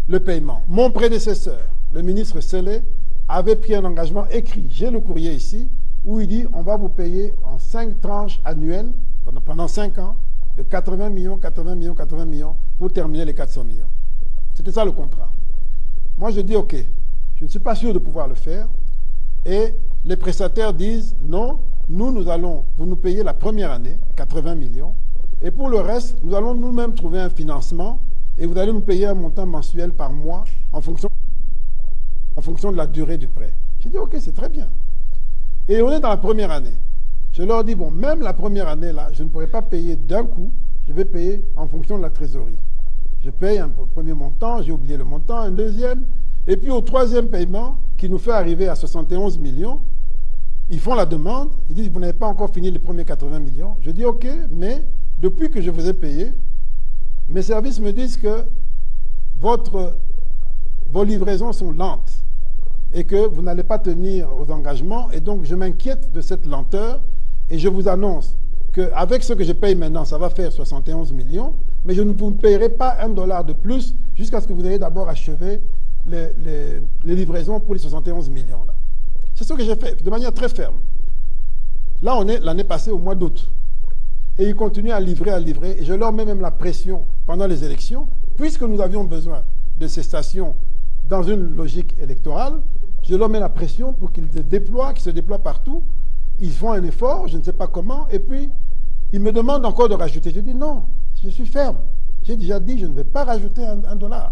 le paiement. Mon prédécesseur, le ministre Sélé, avait pris un engagement écrit, j'ai le courrier ici, où il dit on va vous payer en 5 tranches annuelles, pendant 5 ans, de 80 millions, 80 millions, 80 millions, pour terminer les 400 millions. C'était ça le contrat. Moi je dis ok, je ne suis pas sûr de pouvoir le faire, et les prestataires disent non, nous allons vous nous payer la première année, 80 millions, et pour le reste, nous allons nous-mêmes trouver un financement, et vous allez nous payer un montant mensuel par mois en fonction de la durée du prêt. J'ai dit, ok, c'est très bien. Et on est dans la première année. Je leur dis, bon, même la première année, là, je ne pourrai pas payer d'un coup, je vais payer en fonction de la trésorerie. Je paye un premier montant, j'ai oublié le montant, un deuxième, et puis au troisième paiement, qui nous fait arriver à 71 millions, ils font la demande, ils disent, vous n'avez pas encore fini les premiers 80 millions. Je dis, ok, mais depuis que je vous ai payé, mes services me disent que vos livraisons sont lentes et que vous n'allez pas tenir aux engagements. Et donc, je m'inquiète de cette lenteur et je vous annonce qu'avec ce que je paye maintenant, ça va faire 71 millions, mais je ne vous paierai pas $1 de plus jusqu'à ce que vous ayez d'abord achevé les livraisons pour les 71 millions. Là. C'est ce que j'ai fait, de manière très ferme. Là, on est l'année passée au mois d'août. Et ils continuent à livrer, et je leur mets même la pression pendant les élections, puisque nous avions besoin de ces stations dans une logique électorale, je leur mets la pression pour qu'ils se déploient partout, ils font un effort, je ne sais pas comment, et puis ils me demandent encore de rajouter. Je dis non, je suis ferme. J'ai déjà dit, je ne vais pas rajouter $1,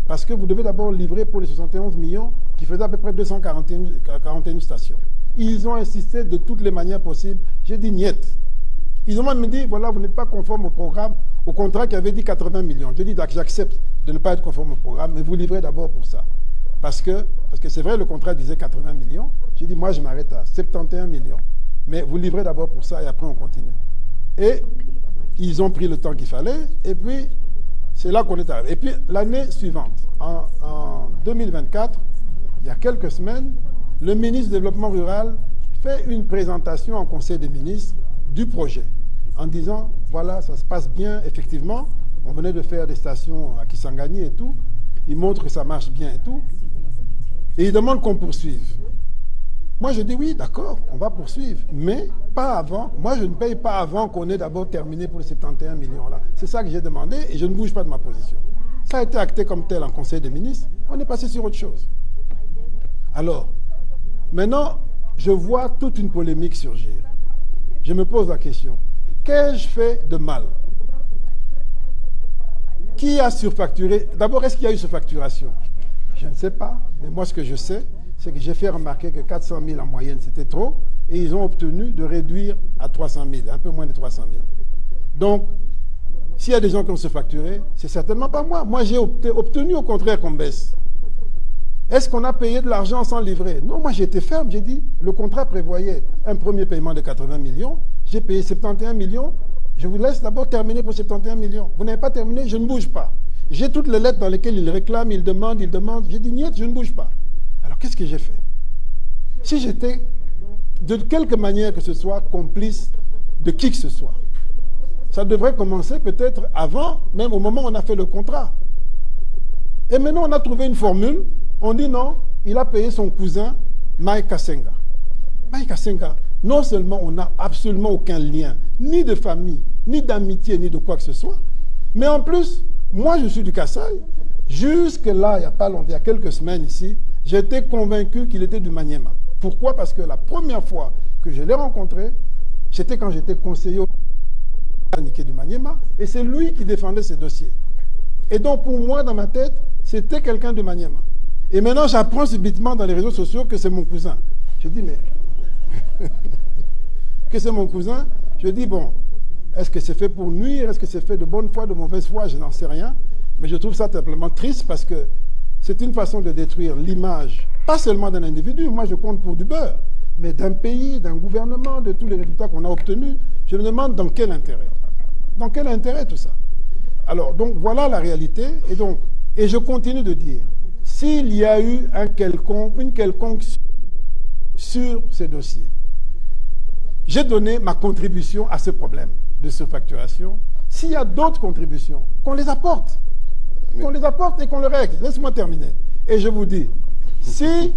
parce que vous devez d'abord livrer pour les 71 millions, qui faisaient à peu près 241 stations. Ils ont insisté de toutes les manières possibles. J'ai dit niet. Ils ont même dit, voilà, vous n'êtes pas conforme au programme, au contrat qui avait dit 80 millions. Je dis, j'accepte de ne pas être conforme au programme, mais vous livrez d'abord pour ça. Parce que c'est vrai, le contrat disait 80 millions. J'ai dit, moi, je m'arrête à 71 millions. Mais vous livrez d'abord pour ça et après, on continue. Et ils ont pris le temps qu'il fallait. Et puis, c'est là qu'on est arrivé. Et puis, l'année suivante, en 2024, il y a quelques semaines, le ministre du Développement rural fait une présentation en Conseil des ministres du projet, en disant, voilà, ça se passe bien, effectivement, on venait de faire des stations à Kisangani et tout, il montre que ça marche bien et tout, et il demande qu'on poursuive. Moi, je dis, oui, d'accord, on va poursuivre, mais pas avant, moi, je ne paye pas avant qu'on ait d'abord terminé pour les 71 millions là. C'est ça que j'ai demandé, et je ne bouge pas de ma position. Ça a été acté comme tel en Conseil des ministres, on est passé sur autre chose. Alors, maintenant, je vois toute une polémique surgir. Je me pose la question, qu'ai-je fait de mal Qui a surfacturé? D'abord, est-ce qu'il y a eu surfacturation? Je ne sais pas. Mais moi, ce que je sais, c'est que j'ai fait remarquer que 400 000 en moyenne, c'était trop. Et ils ont obtenu de réduire à 300 000, un peu moins de 300 000. Donc, s'il y a des gens qui ont surfacturé, c'est certainement pas moi. Moi, j'ai obtenu au contraire qu'on baisse. Est-ce qu'on a payé de l'argent sans livrer? Non, moi j'ai été ferme, j'ai dit, le contrat prévoyait un premier paiement de 80 millions, j'ai payé 71 millions, je vous laisse d'abord terminer pour 71 millions. Vous n'avez pas terminé, je ne bouge pas. J'ai toutes les lettres dans lesquelles il réclame, il demande, j'ai dit, niet, je ne bouge pas. Alors qu'est-ce que j'ai fait? Si j'étais, de quelque manière que ce soit, complice de qui que ce soit, ça devrait commencer peut-être avant, même au moment où on a fait le contrat. Et maintenant on a trouvé une formule. On dit non, il a payé son cousin, Mike Kassenga. Mike Kassenga, non seulement on n'a absolument aucun lien, ni de famille, ni d'amitié, ni de quoi que ce soit, mais en plus, moi je suis du Kasaï. Jusque-là, il n'y a pas longtemps, il y a quelques semaines ici, j'étais convaincu qu'il était du Maniema. Pourquoi? Parce que la première fois que je l'ai rencontré, c'était quand j'étais conseiller au du Maniema, et c'est lui qui défendait ces dossiers. Et donc pour moi, dans ma tête, c'était quelqu'un de Maniema. Et maintenant, j'apprends subitement dans les réseaux sociaux que c'est mon cousin. Je dis, mais... que c'est mon cousin. Je dis, bon, est-ce que c'est fait pour nuire? Est-ce que c'est fait de bonne foi, de mauvaise foi? Je n'en sais rien. Mais je trouve ça simplement triste parce que c'est une façon de détruire l'image, pas seulement d'un individu, moi je compte pour du beurre, mais d'un pays, d'un gouvernement, de tous les résultats qu'on a obtenus. Je me demande dans quel intérêt? Dans quel intérêt tout ça? Alors, donc voilà la réalité. Et je continue de dire, s'il y a eu une quelconque sur ces dossiers, j'ai donné ma contribution à ce problème de surfacturation. S'il y a d'autres contributions, qu'on les apporte. Qu'on les apporte et qu'on le règle. Laisse-moi terminer. Et je vous dis, si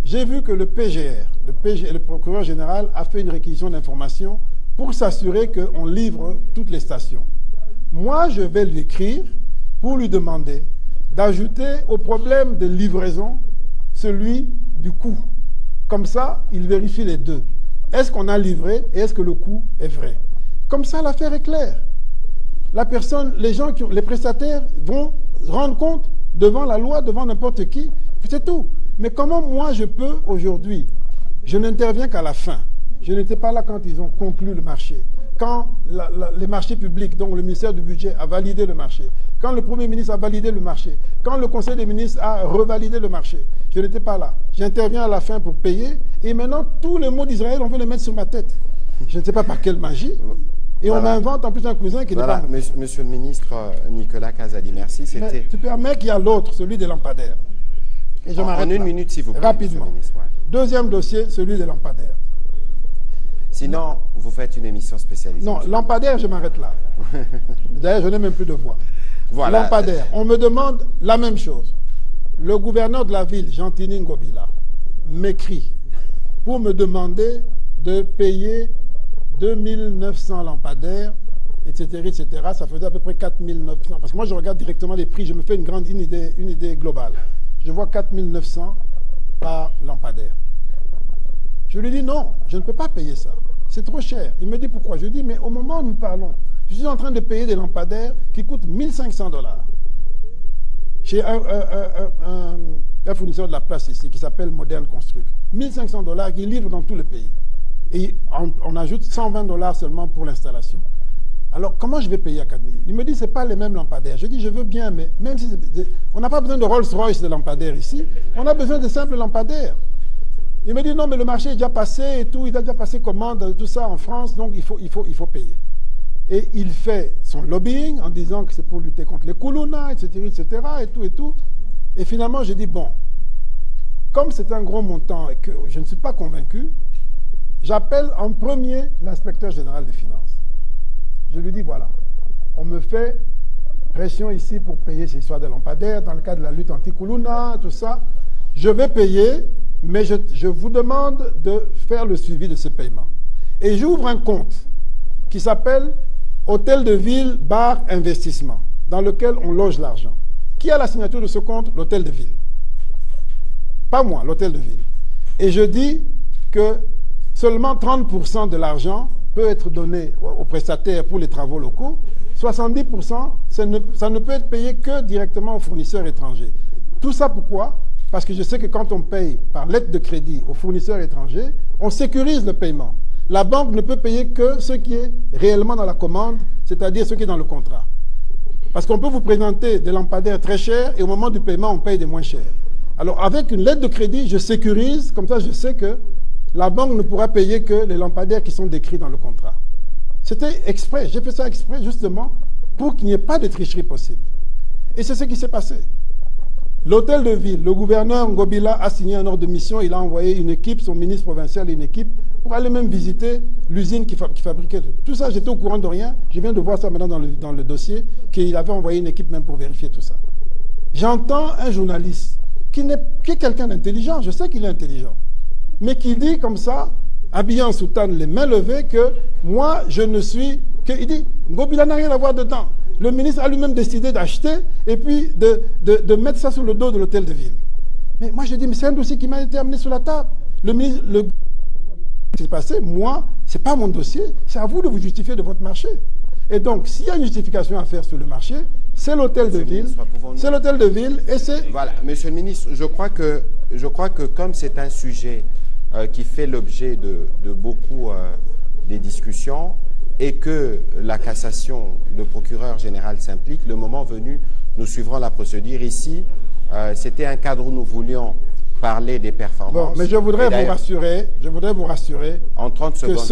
j'ai vu que le PGR, le procureur général, a fait une réquisition d'informations pour s'assurer qu'on livre toutes les stations, moi, je vais lui écrire pour lui demander d'ajouter au problème de livraison celui du coût. Comme ça, il vérifie les deux. Est-ce qu'on a livré et est-ce que le coût est vrai? Comme ça, l'affaire est claire. La personne, les prestataires vont rendre compte devant la loi, devant n'importe qui. C'est tout. Mais comment moi je peux aujourd'hui, je n'interviens qu'à la fin. Je n'étais pas là quand ils ont conclu le marché. Quand les marchés publics, donc le ministère du Budget a validé le marché. Quand le Premier ministre a validé le marché. Quand le Conseil des ministres a revalidé le marché. Je n'étais pas là. J'interviens à la fin pour payer. Et maintenant, tous les mots d'Israël, on veut les mettre sur ma tête. Je ne sais pas par quelle magie. Et voilà. On m'invente en plus un cousin qui n'est pas... Monsieur le ministre Nicolas Kazadi, merci. Tu permets qu'il y a l'autre, celui des lampadaires. Et je m'arrête en une minute, s'il vous plaît. Rapidement. Ministre, ouais. Deuxième dossier, celui des lampadaires. Sinon, vous faites une émission spécialisée. Non, lampadaire, je m'arrête là. D'ailleurs, je n'ai même plus de voix. Voilà. Lampadaire. On me demande la même chose. Le gouverneur de la ville, Gentini Ngobila, m'écrit pour me demander de payer 2900 lampadaires, etc., etc. Ça faisait à peu près 4900. Parce que moi, je regarde directement les prix. Je me fais une idée globale. Je vois 4900 par lampadaire. Je lui dis non, je ne peux pas payer ça. C'est trop cher. Il me dit pourquoi? Je dis mais au moment où nous parlons, je suis en train de payer des lampadaires qui coûtent $1500 chez un fournisseur de la place ici qui s'appelle Modern Construct. $1500 qui livre dans tout le pays. Et on ajoute $120 seulement pour l'installation. Alors comment je vais payer à 4000? Il me dit c'est pas les mêmes lampadaires. Je dis je veux bien, mais même si on n'a pas besoin de Rolls-Royce de lampadaires ici, on a besoin de simples lampadaires. Il me dit non, mais le marché est déjà passé et tout, il a déjà passé commande, tout ça en France, donc il faut payer. Et il fait son lobbying en disant que c'est pour lutter contre les koulouna, etc., et tout, et tout. Et finalement, j'ai dit bon, comme c'est un gros montant et que je ne suis pas convaincu, j'appelle en premier l'inspecteur général des finances. Je lui dis voilà, on me fait pression ici pour payer ces histoires de lampadaires dans le cadre de la lutte anti-koulouna, tout ça. Je vais payer. Mais je vous demande de faire le suivi de ce paiement. Et j'ouvre un compte qui s'appelle Hôtel de Ville bar investissement, dans lequel on loge l'argent. Qui a la signature de ce compte? L'Hôtel de Ville. Pas moi, l'Hôtel de Ville. Et je dis que seulement 30% de l'argent peut être donné aux prestataires pour les travaux locaux. 70%, ça ne peut être payé que directement aux fournisseurs étrangers. Tout ça pourquoi? Parce que je sais que quand on paye par lettre de crédit aux fournisseurs étrangers, on sécurise le paiement. La banque ne peut payer que ce qui est réellement dans la commande, c'est-à-dire ce qui est dans le contrat. Parce qu'on peut vous présenter des lampadaires très chers et au moment du paiement, on paye des moins chers. Alors avec une lettre de crédit, je sécurise, comme ça je sais que la banque ne pourra payer que les lampadaires qui sont décrits dans le contrat. C'était exprès, j'ai fait ça exprès justement pour qu'il n'y ait pas de tricherie possible. Et c'est ce qui s'est passé. L'hôtel de ville, le gouverneur Ngobila a signé un ordre de mission, il a envoyé une équipe, son ministre provincial et une équipe, pour aller même visiter l'usine qui fabriquait. Tout ça, j'étais au courant de rien. Je viens de voir ça maintenant dans le dossier, qu'il avait envoyé une équipe même pour vérifier tout ça. J'entends un journaliste qui est quelqu'un d'intelligent, je sais qu'il est intelligent, mais qui dit comme ça, habillé en soutane, les mains levées, que moi, je ne suis... Il dit, Ngobila n'a rien à voir dedans. Le ministre a lui-même décidé d'acheter et puis de mettre ça sur le dos de l'hôtel de ville. Mais moi, je dis, mais c'est un dossier qui m'a été amené sur la table. Le ministre... Ce qui s'est passé, moi, ce n'est pas mon dossier, c'est à vous de vous justifier de votre marché. Et donc, s'il y a une justification à faire sur le marché, c'est l'hôtel de ville, c'est l'hôtel de ville et c'est... Voilà, Monsieur le ministre, je crois que comme c'est un sujet qui fait l'objet de beaucoup des discussions et que la cassation, le procureur général s'implique, le moment venu, nous suivrons la procédure. Ici, c'était un cadre où nous voulions parler des performances. Bon, mais je voudrais vous rassurer en 30 secondes, que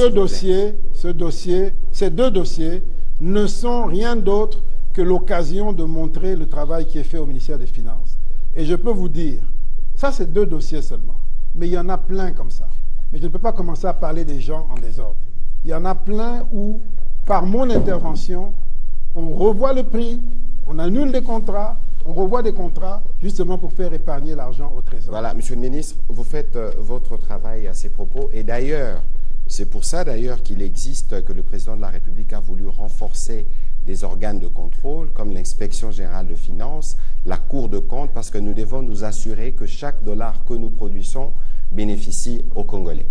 ces deux dossiers ne sont rien d'autre que l'occasion de montrer le travail qui est fait au ministère des Finances. Et je peux vous dire, ça c'est 2 dossiers seulement, mais il y en a plein comme ça. Mais je ne peux pas commencer à parler des gens en désordre. Il y en a plein où, par mon intervention, on revoit le prix, on annule des contrats, on revoit des contrats justement pour faire épargner l'argent au Trésor. Voilà, Monsieur le ministre, vous faites votre travail à ces propos. Et d'ailleurs, c'est pour ça d'ailleurs qu'il existe, que le président de la République a voulu renforcer des organes de contrôle comme l'inspection générale de finances, la Cour de compte, parce que nous devons nous assurer que chaque dollar que nous produisons bénéficie aux Congolais.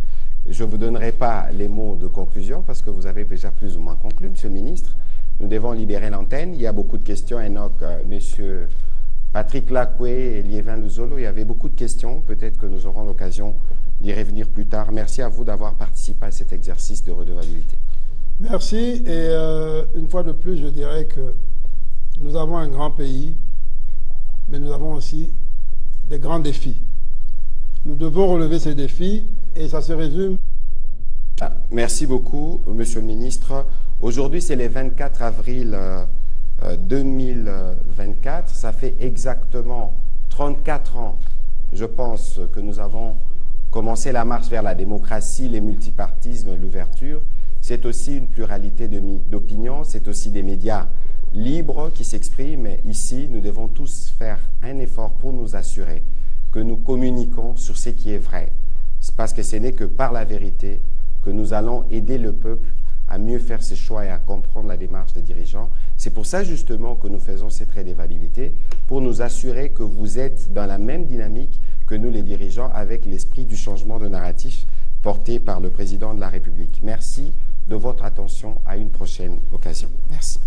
Je ne vous donnerai pas les mots de conclusion parce que vous avez déjà plus ou moins conclu, Monsieur le ministre. Nous devons libérer l'antenne. Il y a beaucoup de questions. Enoch, Monsieur Patrick Lacoué et Liévin Luzolo, il y avait beaucoup de questions. Peut-être que nous aurons l'occasion d'y revenir plus tard. Merci à vous d'avoir participé à cet exercice de redevabilité. Merci. Et une fois de plus, je dirais que nous avons un grand pays, mais nous avons aussi des grands défis. Nous devons relever ces défis et ça se résume. Merci beaucoup, Monsieur le ministre. Aujourd'hui, c'est le 24 avril 2024. Ça fait exactement 34 ans, je pense, que nous avons commencé la marche vers la démocratie, les multipartismes, l'ouverture. C'est aussi une pluralité d'opinions, c'est aussi des médias libres qui s'expriment. Ici, nous devons tous faire un effort pour nous assurer que nous communiquons sur ce qui est vrai. C'est parce que ce n'est que par la vérité que nous allons aider le peuple à mieux faire ses choix et à comprendre la démarche des dirigeants. C'est pour ça justement que nous faisons cette redevabilité, pour nous assurer que vous êtes dans la même dynamique que nous les dirigeants, avec l'esprit du changement de narratif porté par le président de la République. Merci de votre attention, à une prochaine occasion. Merci.